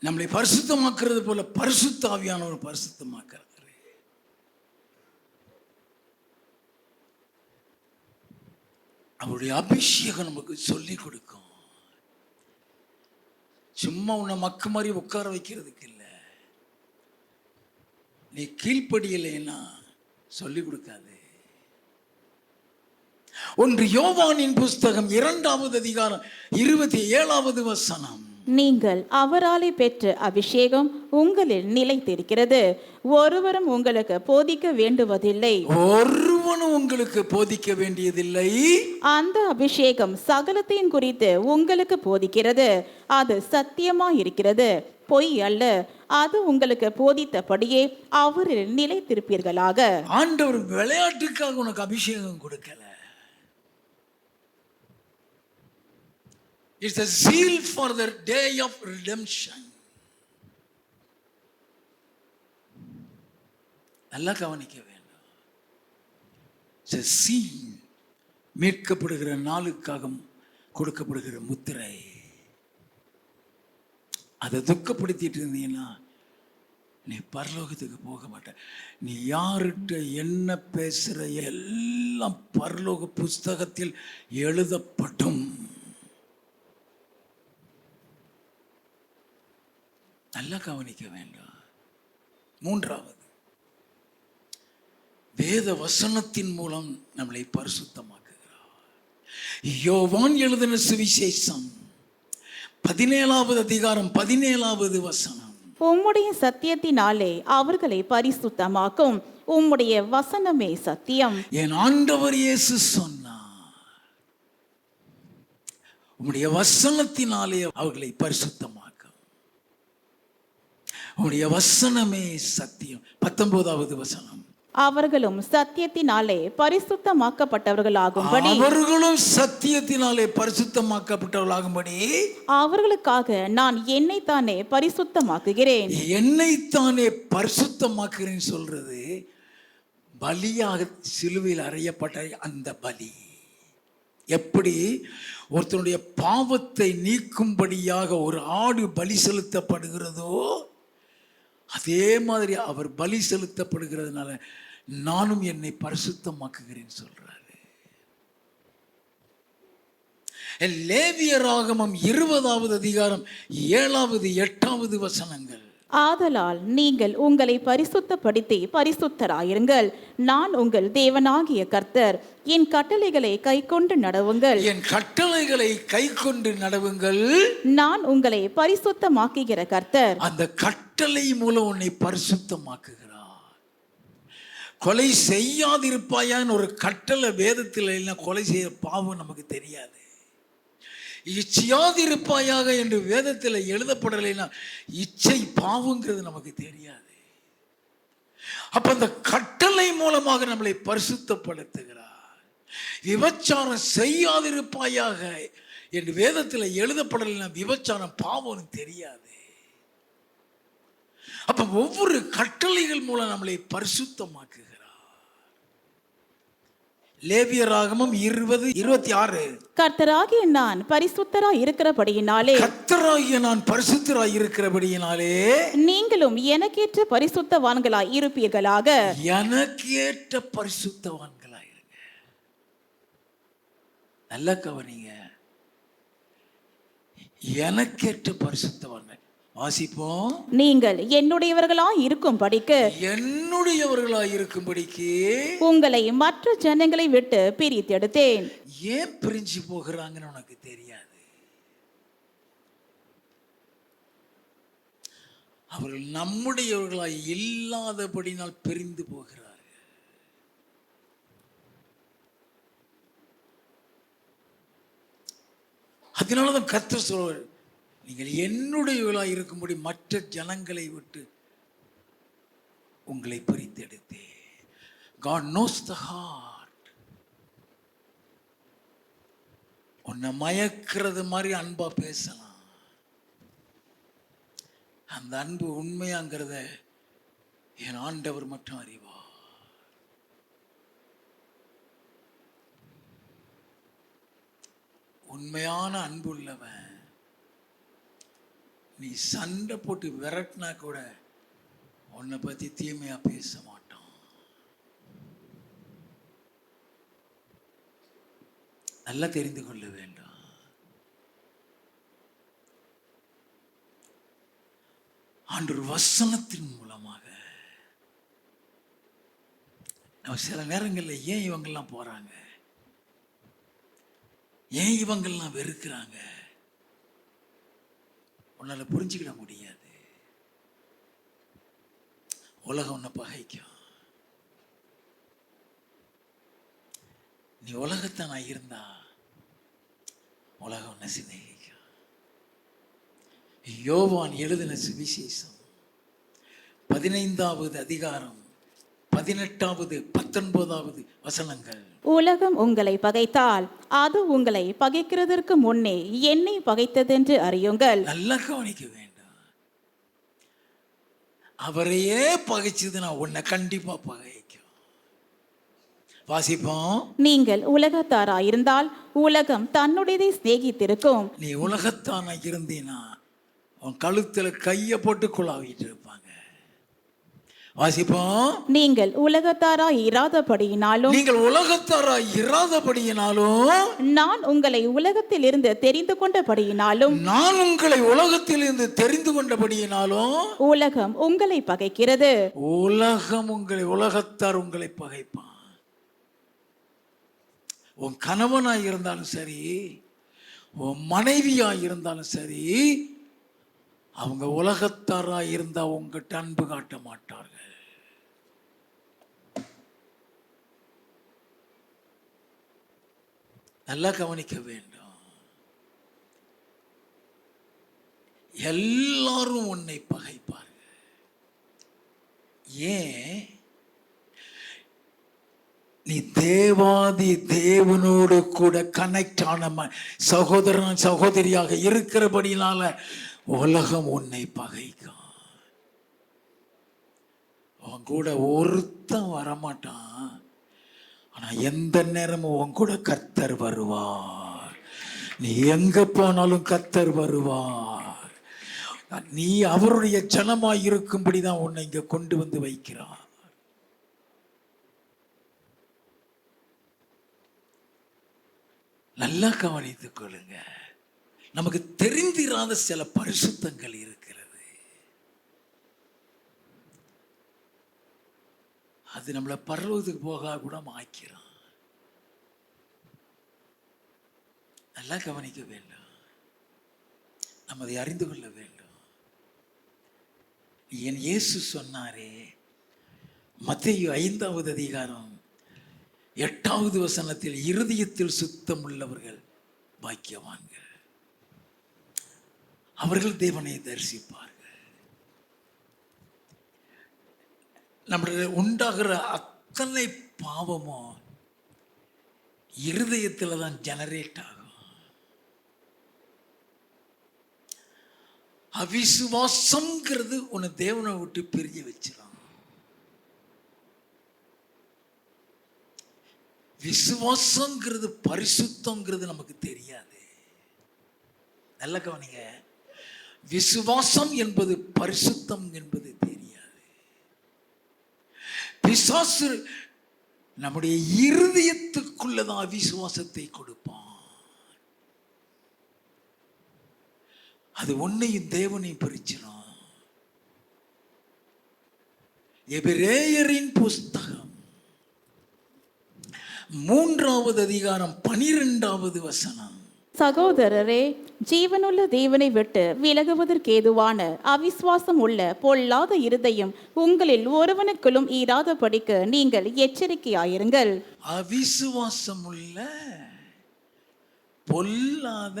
நம்மளை பரிசுத்தமாக்குறது போல பரிசுத்த ஆவியானவர் பரிசுத்தமாக்குறாரு. அவருடைய அபிஷேகம் நமக்கு சொல்லி கொடுக்கும். சும்மா உன்னை மக்கு மாதிரி உட்கார வைக்கிறதுக்கு இல்லை. நீ கீழ்ப்படியலைன்னா சொல்லிக் கொடுக்காது. 1 யோவானின் புஸ்தகம் 2வது அதிகாரம் 27வது வசனம். நீங்கள் அவராலே பெற்ற அபிஷேகம் உங்களில் நிலைத்திருக்கிறது, ஒருவரும் உங்களுக்கு போதிக்க வேண்டுவதில்லை. ஒருவனும் உங்களுக்கு போதிக்க வேண்டியதில்லை. அந்த அபிஷேகம் சகலத்தையும் குறித்து உங்களுக்கு போதிக்கிறது. அது சத்தியமாயிருக்கிறது, பொய் அல்ல. அது உங்களுக்கு போதித்தபடியே அவரில் நிலைத்திருப்பீர்களாக. ஆண்டவர் விளையாட்டுக்காக உனக்கு அபிஷேகம் கொடுக்கல. It's a zeal for the day of redemption. நல்லா கவனிக்க வேண்டும். It's a seal. மீட்கப்படுகிற நாளுக்காக கொடுக்கப்படுகிற முத்திரை. அதை துக்கப்படுத்திட்டு இருந்தீங்கன்னா நீ பரலோகத்துக்கு போக மாட்ட. நீ யார்கிட்ட என்ன பேசுற எல்லாம் பரலோக புஸ்தகத்தில் எழுதப்படும். நல்லா கவனிக்க வேண்டும். 3வது, வேத வசனத்தின் மூலம் நம்மளை பரிசுத்தமாக்குகிறார். யோவான் எழுதின சுவிசேஷம் 17வது அதிகாரம் 17வது வசனம். உம்முடைய சத்தியத்தினாலே அவர்களை பரிசுத்தமாக்கும், உம்முடைய வசனமே சத்தியம். என் ஆண்டவர் இயேசு சொன்னார், உம்முடைய வசனத்தினாலே அவர்களை பரிசுத்தமாக்கும், உம்முடைய வசனமே சத்தியம். 19வது வசனம். அவர்களும் சத்தியத்தினாலே பரிசுத்தமாக்கப்பட்டவர்களாகும்படி, அவர்களும் சத்தியத்தினாலே பரிசுத்தமாக்கப்பட்டவர்களாகும்படி அவர்களுக்காக நான் என்னைத்தானே பரிசுத்தமாக்குகிறேன். என்னைத்தானே பரிசுத்தமாக்குறேன்னு சொல்றது பலியாக சிலுவையில் அறையப்பட்ட அந்த பலி. எப்படி ஒருத்தனுடைய பாவத்தை நீக்கும்படியாக ஒரு ஆடு பலி செலுத்தப்படுகிறதோ அதே மாதிரி அவர் பலி செலுத்தப்படுகிறதுனால நானும் என்னை பரிசுத்தமாக்குகிறேன் சொல்றாரு. லேவியராகமம் 20வது அதிகாரம் 7வது 8வது வசனங்கள். ஆதலால் நீங்கள் உங்களை பரிசுத்தப்படுத்தி பரிசுத்தராயிருங்கள், நான் உங்கள் தேவனாகிய கர்த்தர். என் கட்டளைகளை கைக்கொண்டு நடவுங்கள். என் கட்டளைகளை கைக்கொண்டு நடவுங்கள். நான் உங்களை பரிசுத்தமாக்குகிற கர்த்தர். அந்த கட்டளை மூலம் உன்னை பரிசுத்தமாக்குகிறார். கொலை செய்யாதிருப்பாயான்னு ஒரு கட்டளை வேதத்தில் இல்லை. கொலை செய்ய பாவம் நமக்கு தெரியாது. இச்சையாதிருப்பாயாக என்று வேதத்தில் எழுதப்படலைன்னா இச்சை பாவங்கிறது நமக்கு தெரியாது. அப்ப அந்த கட்டளை மூலமாக நம்மளை பரிசுத்தப்படுத்துகிறார். விபச்சாரம் செய்யாதிருப்பாயாக என்று வேதத்தில் எழுதப்படலைன்னா விபச்சாரம் பாவம் தெரியாது. அப்ப ஒவ்வொரு கட்டளைகள் மூலம் நம்மளை பரிசுத்தமாக்குகிறார். லேவியராகமம் 20:26. கர்த்தராகிய நான் பரிசுத்தராய் இருக்கிறபடியினாலே, கர்த்தராகிய நான் பரிசுத்தராய் இருக்கிறபடியினாலே நீங்களும் எனக்கேற்ற பரிசுத்தவான்களாய் இருப்பீர்களாக. எனக்கேற்ற பரிசுத்தவான்களாய் இருங்க. நல்லா கவனிங்க. எனக்கேற்ற பரிசுத்தவான்கள். வாசிப்போம். நீங்கள் என்னுடையவர்களாய் இருக்கும்படிக்கு, என்னுடையவர்களாய் இருக்கும்படிக்கு உங்களை மற்ற ஜனங்களை விட்டு பிரித்தெடுத்தேன். ஏன் பிரிஞ்சு போகிறாங்கன்னு உனக்கு தெரியாது. அவர்கள் நம்முடையவர்களாய் இல்லாதபடினால் பிரிந்து போகிறார்கள். அதனாலதான் கர்த்தர் சொல்வார், நீங்கள் என்னுடையவர்களாய் இருக்கும்படி மற்ற ஜனங்களை விட்டு உங்களை பிரித்தெடுத்தே. God knows the heart. உன்னை மயக்கிறது மாதிரி அன்பா பேசலாம். அந்த அன்பு உண்மையாங்கிறத என் ஆண்டவர் மட்டும் அறிவார். உண்மையான அன்பு உள்ளவன் நீ சண்டை போட்டு விரட்டினா கூட உன்னை பத்தி தீமையா பேச மாட்டான். நல்லா தெரிந்து கொள்ள வேண்டும். ஆண்டவர் வசனத்தின் மூலமாக நம்ம சில நேரங்களில் ஏன் இவங்கெல்லாம் போறாங்க, ஏன் இவங்கெல்லாம் வெறுக்கிறாங்க, உன்னால புரிஞ்சுக்கிட முடியாது. உலகம் உன்னை பகைக்கும். நீ உலகத்தை நான் இருந்தா உலகம் உன்னை சிநேகிக்கும். யோவான் எழுதின சுவிசேஷம் 15வது அதிகாரம் 18வது 19வது வசனங்கள். உலகம் உங்களை பகைத்தால் அது உங்களை பகைக்கிறதற்கு முன்னே என்னை பகைத்ததென்று அறியுங்கள். நல்லா கவனிக்க வேண்டும். அவரையே பகைச்சதுன்னா உன்னை கண்டிப்பா பகைக்கும். வாசிப்போம். நீங்கள் உலகத்தாராயிருந்தால் உலகம் தன்னுடையதை சிநேகித்திருக்கும். நீ உலகத்தானா இருந்தீனா உன் கழுத்துல கைய போட்டு குழாவிட்டு இருப்பாங்க. வாசிப்போம். நீங்கள் உலகத்தாராய் இராதபடியினாலும் நான் உங்களை உலகத்திலிருந்து தெரிந்து கொண்டபடியினாலும் உலகம் உங்களை பகைக்கிறது. உலகத்தார் உங்களை பகைப்பான். உன் கணவனாய் இருந்தாலும் சரி, உன் மனைவியாய் இருந்தாலும் சரி, அவங்க உலகத்தாராய் இருந்தா உங்ககிட்ட அன்பு காட்ட மாட்டார்கள். நல்லா கவனிக்க வேண்டும். எல்லாரும் உன்னை பகைப்பார்கள். ஏன்? நீ தேவாதி தேவனோடு கூட கனெக்ட் ஆன சகோதரன் சகோதரியாக இருக்கிறபடினால உலகம் உன்னை பகைக்கும். அவன் கூட ஒருத்தன் வரமாட்டான். ஆனா எந்த நேரமும் உன் கூட கர்த்தர் வருவார். நீ எங்க போனாலும் கர்த்தர் வருவார். நீ அவருடைய ஜனமாய் இருக்கும்படிதான் உன்னை இங்க கொண்டு வந்து வைக்கிறார். நல்லா கவனித்துக் கொள்ளுங்க. நமக்கு தெரிந்திராத சில பரிசுத்தங்கள் இருக்கிறது. அது நம்மளை பரலோகத்துக்கு போக கூட ஆக்கிறான். நல்லா கவனிக்க வேண்டும். நம்ம அதை அறிந்து கொள்ள வேண்டும். என் இயேசு சொன்னாரே, மத்தேயு 5வது அதிகாரம் 8வது வசனத்தில், இருதயத்தில் சுத்தம் உள்ளவர்கள் பாக்கியவான்கள், அவர்கள் தேவனை தரிசிப்பார்கள். நம்முடைய உண்டாகிற அத்தனை பாவமும் இருதயத்தில் தான் ஜெனரேட் ஆகும். அவிசுவாசம்ங்கிறது உன்னை தேவனை விட்டு பிரிஞ்சு வச்சிடும். விசுவாசங்கிறது பரிசுத்தங்கிறது நமக்கு தெரியாது. நல்ல கவனிங்க. விசுவாசம் என்பது பரிசுத்தம் என்பது தெரியாது. பிசாசு நம்முடைய இருதயத்துக்குள்ளதான் அவிசுவாசத்தை கொடுப்பான். அது உன்னையும் தேவனையும் பிரிச்சிடும். எபிரேயரின் புஸ்தகம் 3வது அதிகாரம் 12வது வசனம். சகோதரரே, ஜீவனுள்ள தேவனை விட்டு விலகுவதற்கு ஏதுவான அவிசுவாசம் உள்ள பொல்லாத இருதயம் உங்களில் ஒருவனுக்குள்ளும் ஈராதபடிக்கு நீங்கள் எச்சரிக்கையாயிருங்கள். அவிசுவாசம் உள்ள பொல்லாத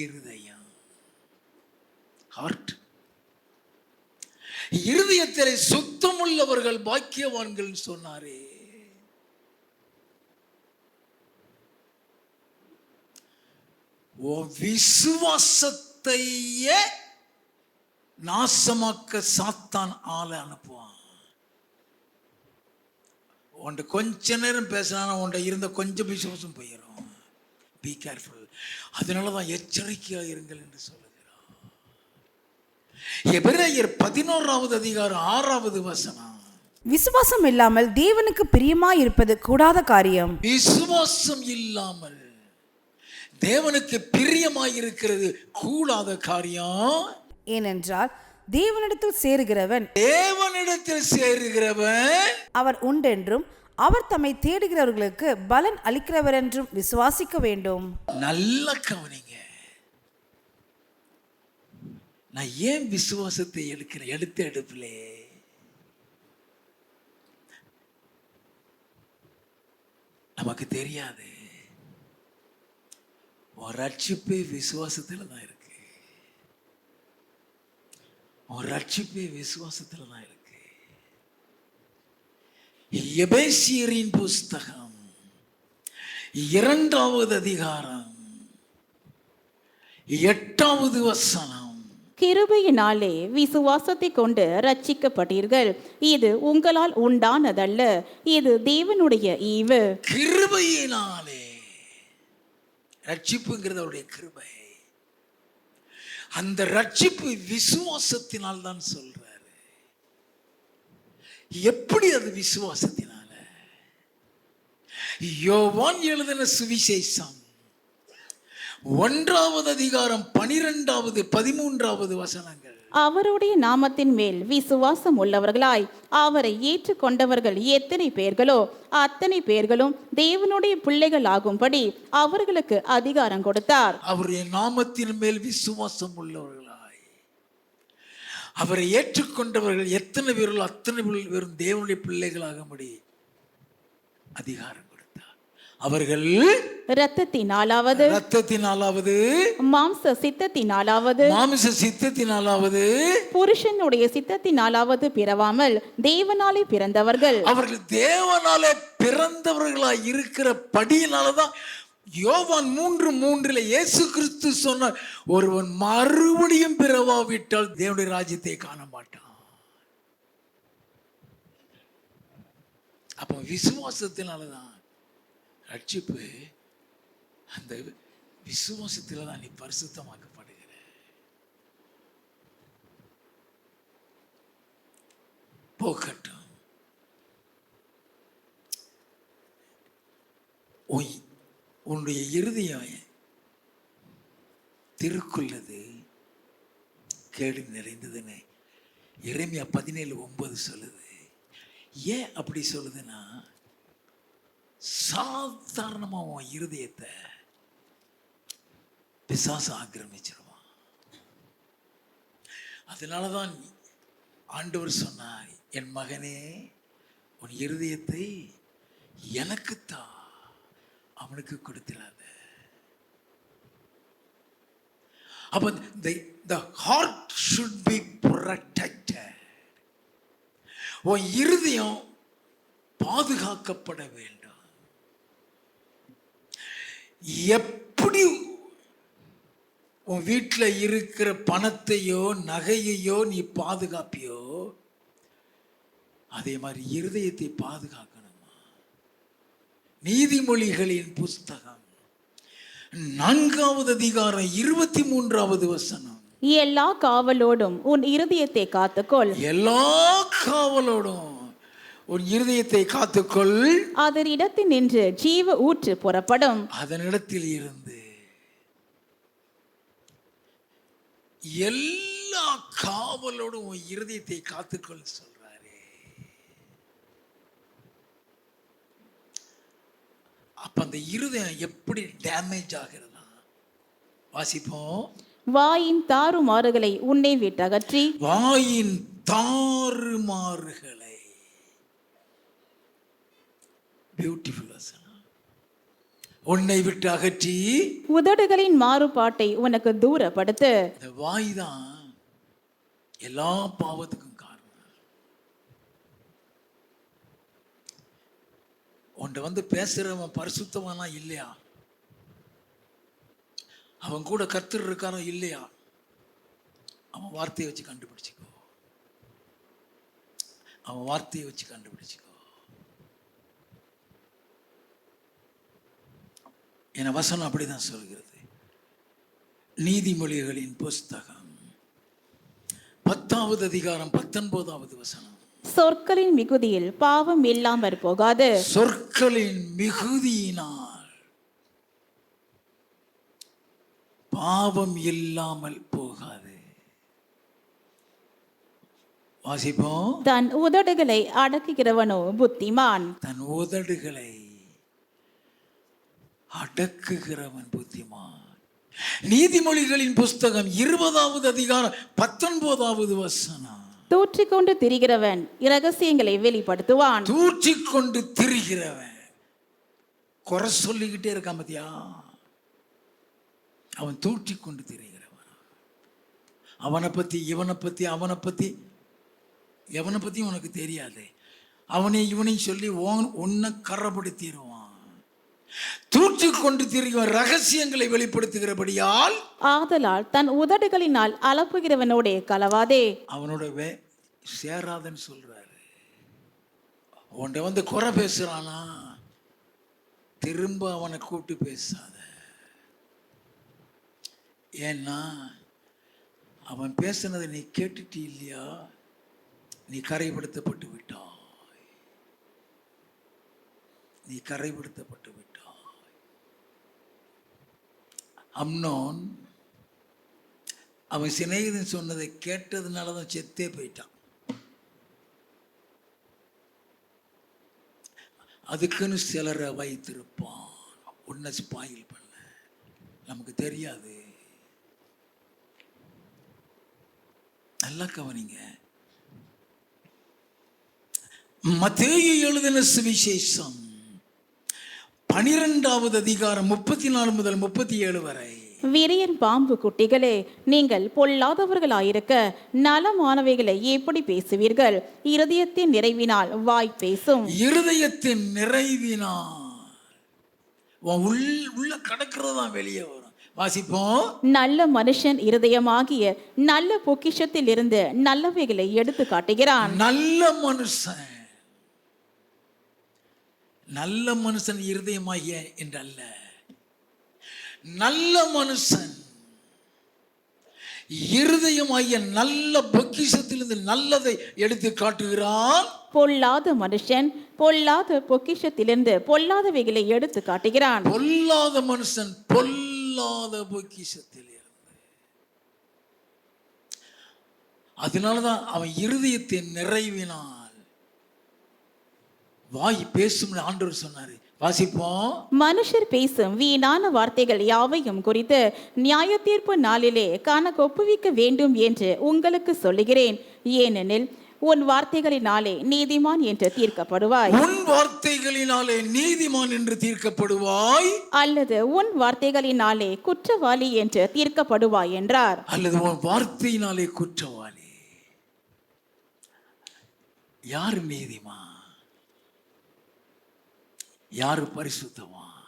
இருதயம், ஹார்ட். இருதயத்திலே சுத்தமுள்ளவர்கள் பாக்கியவான்கள் சொன்னாரே. விசுவாசத்தையே நாசமாக்க சாத்தான் ஆளை அனுப்புவான். உன்ட கொஞ்ச நேரம் பேசினா உன்ட இருந்த கொஞ்சம் விசுவாசம் போயிடும். Be careful. அதனாலதான் எச்சரிக்கையா இருங்கள் என்று சொல்லுகிறார். எபிரேயர் 11வது அதிகாரம் 6வது வசனம். விசுவாசம் இல்லாமல் தேவனுக்கு பிரியமாய் இருப்பது கூடாத காரியம். விசுவாசம் இல்லாமல் தேவனுக்கு பிரியமாய் இருக்கிறது கூடாத காரியம். ஏனென்றால் தேவனிடத்தில் சேருகிறவன் அவர் உண்டென்றும் அவர் தம்மை தேடுகிறவர்களுக்கு பலன் அளிக்கிறவர் என்றும் விசுவாசிக்க வேண்டும். நல்ல கவனிங்க. நான் ஏன் விசுவாசத்தை எடுக்கிறேன்? எடுப்பிலே நமக்கு தெரியாது. ஒரு ரட்சிப்பே விசுவாசத்துல தான் இருக்கு. ஒரு ரட்சிப்பே விசுவாசத்துல தான் இருக்கு. எபேசியரின் புஸ்தகம் 2வது அதிகாரம் 8வது வசனம். கிருபையினாலே விசுவாசத்தை கொண்டு ரட்சிக்கப்பட்டீர்கள், இது உங்களால் உண்டானதல்ல, இது தேவனுடைய ஈவு. கிருபையினாலே, ரட்சிப்புங்கிறது அவருடைய கிருபை. அந்த ரட்சிப்பு விசுவாசத்தினால் தான் சொல்றாரு. எப்படி அது விசுவாசத்தினால? யோவான் எழுதின சுவிசேஷம் 1வது அதிகாரம் 12வது 13வது வசனங்கள். அவருடைய நாமத்தின் மேல் விசுவாசம் உள்ளவர்களாய் அவரை ஏற்றுக்கொண்டவர்கள் எத்தனை பேர்களோ அத்தனை பேர்களும் தேவனுடைய பிள்ளைகள் ஆகும்படி அவர்களுக்கு அதிகாரம் கொடுத்தார். அவருடைய நாமத்தின் மேல் விசுவாசம் உள்ளவர்களாய் அவரை ஏற்றுக்கொண்டவர்கள் எத்தனை பேர்களோ அத்தனை பேரும் தேவனுடைய பிள்ளைகளாகும்படி அதிகாரம். அவர்கள் இரத்தத்தினாலாவது மாம்ச சித்தத்தினாலாவது புருஷனுடைய சித்தத்தினாலாவது பிறவாமல் தேவனாலே பிறந்தவர்கள். அவர்கள் தேவனாலே பிறந்தவர்களாய் இருக்கிற படியினாலதான் யோவான் 3:3 இயேசு கிறிஸ்து சொன்னார், ஒருவன் மறுபடியும் பிறவாவிட்டால் தேவனுடைய ராஜ்யத்தை காண மாட்டான். அப்ப விசுவாசத்தினாலதான் ரட்சிப்பு. அந்த விசுவாசத்தில் தான் நீ பரிசுத்தமாக்கப்படுகிற. போக்கட்டும். உன்னுடைய இருதயம் திருக்குள்ளது கேடு நிறைந்ததுன்னு எரேமியா 17:9 சொல்லுது. ஏன் அப்படி சொல்லுதுன்னா, சாதாரணமா உன் இருதயத்தை பிசாசு ஆக்கிரமிச்சிருவான். அதனாலதான் ஆண்டவர் சொன்னார், என் மகனே உன் இருதயத்தை எனக்குத்தான், அவனுக்கு கொடுத்திடாத. அப்ப the heart should be protected. உன் இருதயம் பாதுகாக்கப்பட வேண்டும். எப்படி உன் வீட்டில் இருக்கிற பணத்தையோ நகையையோ நீ பாதுகாப்பியோ, அதே மாதிரி இருதயத்தை பாதுகாக்கணுமா. நீதிமொழிகளின் புஸ்தகம் 4வது அதிகாரம் 23வது வசனம். எல்லா காவலோடும் உன் இருதயத்தை காத்துக்கொள். எல்லா காவலோடும் உன் இருதயத்தை காத்துக்கொள். அதனிடத்தில் நின்று ஜீவ ஊற்று புறப்படும். அதனிடத்தில் இருந்து எல்லா காவலோடும் உன் இருதயத்தை காத்துக்கொள் சொல்றாரு. அப்ப அந்த இருதயம் எப்படி டேமேஜ் ஆகிறதா வாசிப்போம். வாயின் தாறுமாறுகளை உன்னை விட்டு அகற்றி, வாயின் தாறுமாறுகளை, பியூட்டிஃபுல் வசனம், உன்னை விட்டு அகற்றி உதடுகளின் மாறுபாட்டை உனக்கு தூரப்படுத்து. இந்த வாய் தான் எல்லா பாவத்துக்கும் காரணம். உன்னை பேசுறவன் பரிசுத்தவானா இல்லையா, அவன் கூட கர்த்தர் இருக்காரோ இல்லையா, அவன் வார்த்தையை வச்சு கண்டுபிடிச்சிக்கோ. அவன் வார்த்தையை வச்சு கண்டுபிடிச்சிக்கோ. என வசனம் அப்படிதான் சொல்கிறது. நீதிமொழிகளின் புஸ்தகம் 10வது அதிகாரம் 19வது வசனம். சொற்களின் மிகுதியில் பாவம் இல்லாமற் போகாது. சொற்களின் மிகுதியினால் பாவம் இல்லாமல் போகாது. வாசிப்போம். தன் உதடுகளை அடக்குகிறவனோ புத்திமான். தன் உதடுகளை அடக்குகிறவன் புத்திமான். நீதிமொழிகளின் புஸ்தகம் 20வது அதிகாரம் 19வது வசனம். தூற்றிக்கொண்டு திரிகிறவன் இரகசியங்களை வெளிப்படுத்துவான். தூற்றிக்கொண்டு திரிகிறவன் குறை சொல்லிக்கிட்டே இருக்கான் மத்தியா, அவன் தூற்றிக்கொண்டு திரிகிறவன். அவனை பத்தி இவனை பத்தி அவனை பத்தி எவனை பத்தி உனக்கு தெரியாது, அவனை இவனையும் சொல்லி உன்னை கரப்படுத்திடுவான். தூற்றிக்கொண்டு திரிகிறவன் ரகசியங்களை வெளிப்படுத்துகிறபடியால் ஆதலால் தன் உதடுகளினால் அலப்புகிறவனோடே கலவாதே. அவனோட சேராதன்னு சொல்றாரு. உன்ட வந்து குறை பேசுறானா, திரும்ப அவனை கூப்பிட்டு பேசாத. ஏன்னா அவன் பேசுனதை நீ கேட்டுட்டு இல்லையா, நீ கரைப்படுத்தப்பட்டு விட்டாய். நீ கரைப்படுத்தப்பட்டு விட்டாய். அம்னோன் அவன் சிநேகிதன் சொன்னதை கேட்டதுனால தான் செத்தே போயிட்டான். அதுக்குன்னு சிலரை வைத்திருப்பான், உன்னை ஸ்பாயில் பண்ண. நமக்கு தெரியாது. நல்லா கவனிங்க. மத்தேயு எழுதின சுவிசேஷம் 12வது அதிகாரம் 34 முதல் 37 வரை. விரியன் பாம்பு குட்டிகளே, நீங்கள் பொல்லாதவர்களாயிருக்க நலமானவைகளை எப்படி பேசுவீர்கள்? இருதயத்தின் நிறைவினால் வாய் பேசும். இருதயத்தின் நிறைவினால் உள்ள கடக்கிறதான் வெளியே வரும். வாசிப்போம். நல்ல மனுஷன் இருதயமாகிய நல்ல பொக்கிஷத்தில் இருந்து நல்லவைகளை எடுத்து காட்டுகிறான். நல்ல மனுஷன், நல்ல மனுஷன் இருதயமாகிய என்றல்ல, நல்ல மனுஷன் இருதயமாகிய நல்ல பொக்கிஷத்திலிருந்து நல்லதை எடுத்து காட்டுகிறான். பொல்லாத மனுஷன் பொல்லாத பொக்கிஷத்திலிருந்து பொல்லாதவைகளை எடுத்து காட்டுகிறான். பொல்லாத மனுஷன் பொல்லாத பொக்கிஷத்தில் இருந்து. அதனாலதான் அவன் இருதயத்தின் நிறைவினால் வாய் பேசும் ஆண்டவர் சொன்னாரு. வாசிப்போம். மனுஷர் பேசும் வீணான வார்த்தைகள் யாவையும் குறித்து நியாய தீர்ப்பு நாளிலே காண ஒப்புவிக்க வேண்டும் என்று உங்களுக்கு சொல்லுகிறேன். ஏனெனில் உன் வார்த்தைகளினாலே நீதிமான் என்று தீர்க்கப்படுவாய். உன் வார்த்தைகளினாலே நீதிமான் என்று தீர்க்கப்படுவாய், அல்லது உன் வார்த்தைகளினாலே குற்றவாளி என்று தீர்க்கப்படுவாய் என்றார். அல்லது உன் வார்த்தையினாலே குற்றவாளி. யார் நீதிமான், யாரு பரிசுத்தவான்?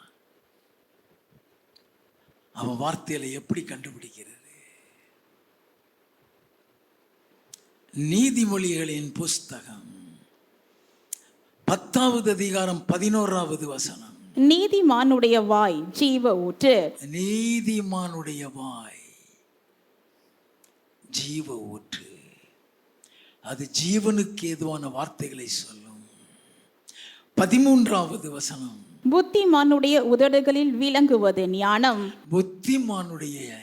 அவன் வார்த்தையில எப்படி கண்டுபிடிக்கிறது? நீதிமொழிகளின் புஸ்தகம் 10வது அதிகாரம் 11வது வசனம். நீதிமானுடைய வாய் ஜீவ ஊற்று. நீதிமானுடைய வாய் ஜீவ ஊற்று. அது ஜீவனுக்கு ஏதுவான வார்த்தைகளை சொல்லும். 13வது வசனம். புத்திமானுடைய உதடுகளில் விளங்குவது ஞானம். புத்திமானுடைய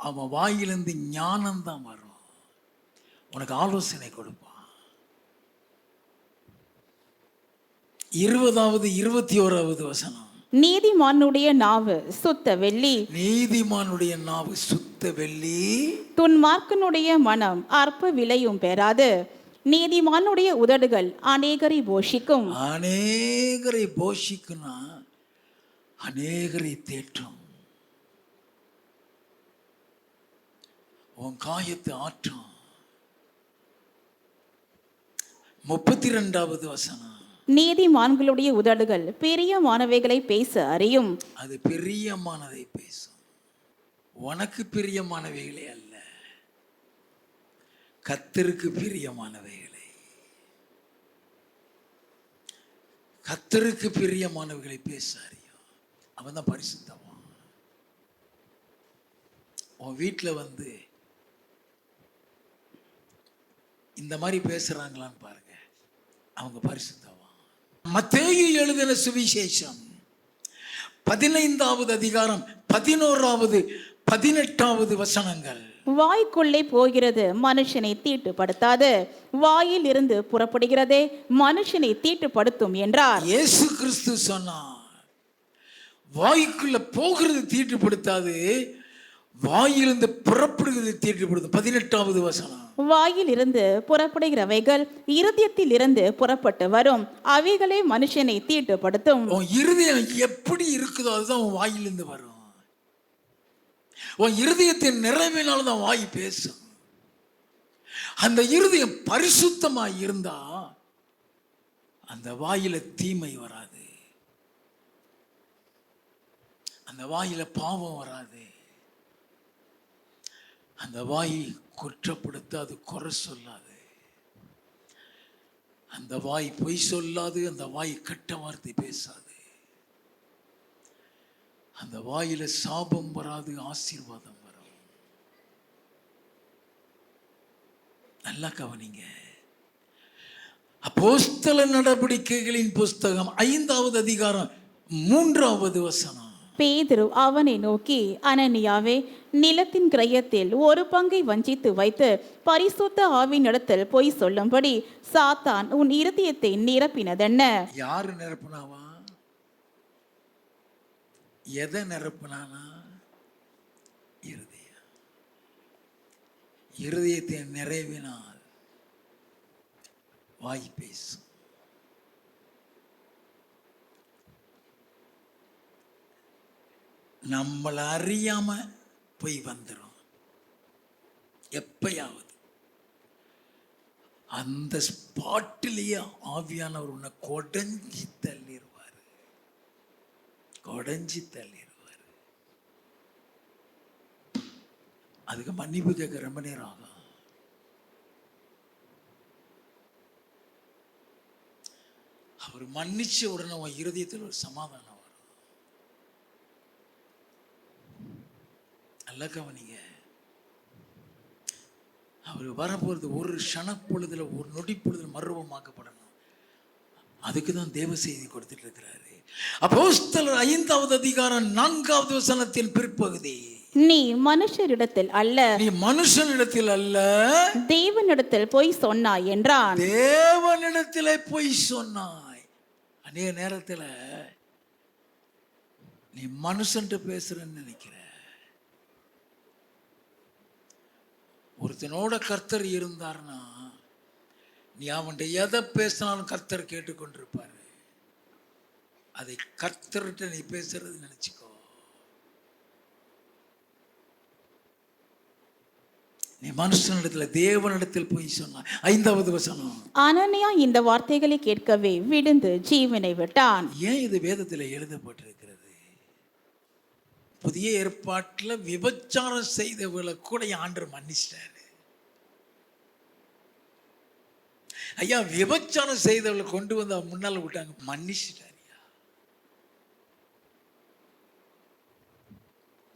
அவன் வாயிலிருந்து ஞானம் தான் வரும். உனக்கு ஆலோசனை கொடுப்பான். 20வது 21வது வசனம். நீதிமானுடைய நாவு சுத்த வெள்ளி. நீதிமானுடைய நாவு சுத்த வெள்ளி. துன்மார்க்கனுடைய மனம் அற்ப விலையும் பெறாது. நீதிமானுடைய உதடுகள் அநேகரை போஷிக்கும். அநேகரை போஷிக்குனா அநேகரை தேற்றும். உன் காயத்தை ஆற்றும். 32வது வசனம். நீதிமான்களுடைய உதடுகள் பிரியமானவைகளை பேச அறியும். அது பிரியமானதை பேசும். உனக்கு பிரியமானவைகளே அல்ல, கர்த்தருக்கு பிரியமானவைகளை. கர்த்தருக்கு பிரியமானவைகளை பேச அறியும். அவன் தான் பரிசுத்தவான். உன் வீட்டில் வந்து இந்த மாதிரி பேசுறாங்களான்னு பாருங்க, அவங்க பரிசுத்தவான். மத்தேயு எழுதின சுவிசேஷம் 15வது அதிகாரம் 11வது 18வது வசனங்கள். வாய்க்குள்ளே போகிறது மனுஷனை தீட்டுப்படுத்தாது, வாயில் இருந்து புறப்படுகிறதே மனுஷனை தீட்டுப்படுத்தும் என்றார். இயேசு கிறிஸ்து சொன்னார், வாய்க்குள்ள போகிறது தீட்டுப்படுத்தாது, வாயிலிருந்து புறப்படுகிறது தீட்டுப்படுத்தும். 18வது வசனம். வாயில் இருந்து புறப்படுகிறவைகள் இருதயத்தில் இருந்து புறப்பட்டு வரும், அவைகளே மனுஷனை தீட்டுப்படுத்தும். உன் இருதயம் எப்படி இருக்குதோ அதுதான் உன் வாயிலிருந்து வரும். உன் இருதயத்தின் நிறைவினால தான் வாய் பேசும். அந்த இருதயம் பரிசுத்தமாய் இருந்தா அந்த வாயில தீமை வராது, அந்த வாயில பாவம் வராது, அந்த வாய் குற்றப்படுத்தாது, குறை சொல்லாது, அந்த வாய் பொய் சொல்லாது, அந்த வாய் கெட்ட வார்த்தை பேசாது, அந்த வாயில சாபம் வராது, ஆசீர்வாதம் வரும். நல்லா கவனிங்க. அப்போஸ்தல நடவடிக்கைகளின் புஸ்தகம் 5வது அதிகாரம் 3வது வசனம். பேதுரு அவனை நோக்கி, அனனியாவே, நிலத்தின் கிரயத்தில் ஒரு பங்கை வஞ்சித்து வைத்து பரிசுத்த ஆவியினிடத்தில் பொய் சொல்லும்படி சாத்தான் உன் இருதயத்தை நிரப்பினதென்ன? யாரு நிரப்புனாவா? எதை நிரப்புனானா? இருதயம். இருதயத்தை நிறைவினால் வாய் பேசும். நம்மளை அறியாம போய் வந்துடும். எப்பயாவது அந்த ஸ்பாட்டிலேயே ஆவியானவர் உன்னை கொடைஞ்சி தள்ளிடுவார், கொடைஞ்சி தள்ளிடுவார். அதுக்கு மன்னிப்பு கேட்க ரொம்ப நேரம் ஆகும். அவர் மன்னிச்ச உடனே உன் இருதயத்தில் ஒரு சமாதானம் வரும். நல்லா கவனிங்க. அவர் வரப்போறது ஒரு க்ஷணப்பொழுதுல, ஒரு நொடி பொழுதுல மறுரூபமாக்கப்படணும். அதுக்கு தான் தேவ செய்தி கொடுத்துட்டு இருக்கிறாரு. அப்போஸ்தலர் 5வது அதிகாரம் 4வது வசனத்தின் பிற்பகுதி. நீ மனுஷரிடத்தில் அல்ல, நீ மனுஷனிடத்தில் அல்ல, தேவனிடத்தில் பொய் சொன்னாய் என்றான். தேவனிடத்திலே பொய் சொன்னாய். அநேக நேரத்தில் நீ மனுஷன்ட்டு பேசுறன்னு நினைக்கிற. ஒருத்தனோட கர்த்தர் இருந்தார்னா நீ அவன்கிட்ட எதை பேசினாலும் கர்த்தர் கேட்டுக்கொண்டிருப்பாரு. அதை கர்த்தர்கிட்ட நீ பேசுறது நினைச்சுக்கோ. நீ மனுஷனிடத்துல தேவனிடத்தில் போய் சொன்ன. 5வது வசனம். அனனியா இந்த வார்த்தைகளை கேட்கவே விழுந்து ஜீவனை விட்டான். ஏன் இது வேதத்தில் எழுதப்பட்டிருக்கிறது? புதிய ஏற்பாட்டில் விபச்சாரம் செய்தவர்களை கூட ஆண்டவர் மன்னிச்சிட்டாரு. ஐயா, விபச்சாரம் செய்தவர்களை கொண்டு வந்து முன்னால விட்டாங்க, மன்னிச்சிட்டாரு.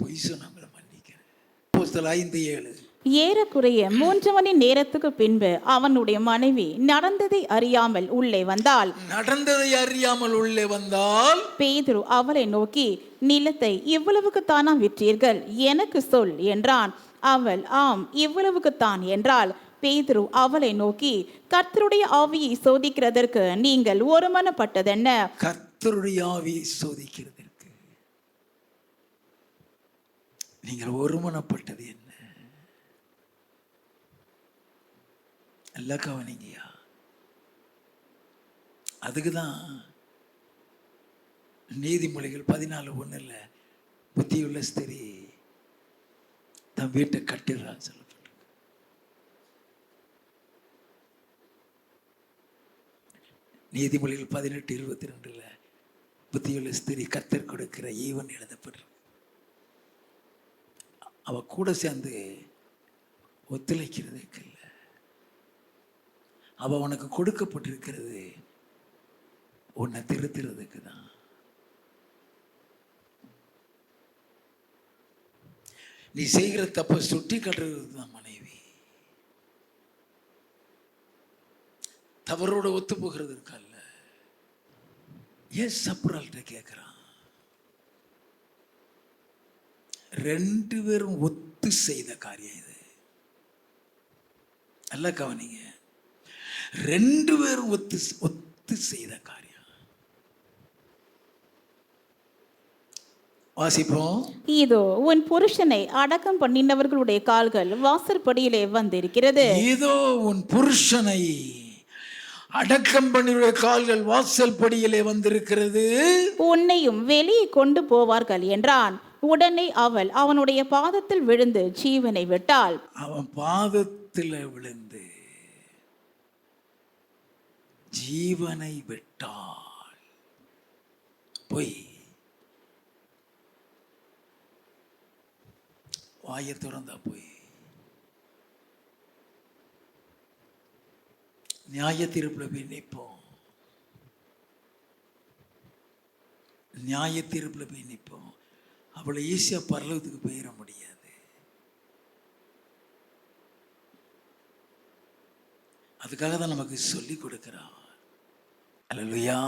பொய் சொன்னவங்களை மன்னிக்கிறேன். அப்போஸ்தலர் 5:7. ஏறக்குறைய 3 மணி நேரத்துக்கு பின்பு அவனுடைய மனைவி நடந்ததை அறியாமல் உள்ளே வந்தாள். பேதுரு அவளை நோக்கி, நிலத்தை இவ்வளவுக்கு தானா விற்றீர்கள்? எனக்கு சொல் என்றான். அவள், ஆம், இவ்வளவுக்குத்தான் என்றாள். பேதுரு அவளை நோக்கி, கர்த்தருடைய ஆவியை சோதிக்கிறதற்கு நீங்கள் ஒருமனப்பட்டதென்ன? கர்த்தருடைய ஆவியை சோதிக்கிறதற்கு நீங்கள் ஒருமனப்பட்டது என்ன? நல்லா கவனிங்கயா. அதுக்குதான் நீதிமொழிகள் 14:1 புத்தியுள்ள ஸ்திரீ தன் வீட்டை கட்டிடுறான்னு சொல்லப்பட்டிருக்கு. நீதிமொழிகள் 18:22 புத்தியுள்ள ஸ்திரீ கர்த்தர் கொடுக்கிற ஈவன் எழுதப்பட்டிருக்கு. அவ கூட சேர்ந்து ஒத்துழைக்கிறதுக்கு இல்லை, அவ உனக்கு கொடுக்கப்பட்டிருக்கிறது உன்னை திருத்துறதுக்கு தான். நீ செய்கிற தப்ப சுட்டி காட்டுறது தான் மனைவி. தவறோட ஒத்து போகிறதுக்கு அல்ல. ஏன் சப்புறால்கிட்ட கேட்கிறான்? ரெண்டு பேரும் ஒத்து செய்த காரியம் இது. நல்ல கவனிங்க, ரெண்டு பேரும் ஒத்து செய்த காரியம். வாசிப்போம். இதோ உன் புருஷனை அடக்கம் பண்ணினவர்களுடைய கால்கள் வாசற்படியிலே வந்திருக்கிறது. இதோ உன் புருஷனை அடக்கம் பண்ணின கால்கள் வாசல் படியிலே வந்திருக்கிறது, உன்னையும் வெளியே கொண்டு போவார்கள் என்றான். உடனே அவள் அவனுடைய பாதத்தில் விழுந்து ஜீவனை விட்டாள். அவன் பாதத்தில் விழுந்து ஜீவனை விட்டாள். போய் வாயை திறந்தா போய் நியாய தீர்ப்புல போய் நிற்போம். நியாய தீர்ப்புல போய் நிற்போம். அவ்வளோ ஈஸியா பரலோகத்துக்கு போயிட முடியாது. அதுக்காக தான் நமக்கு சொல்லி கொடுக்கிறான். அல்லேலூயா.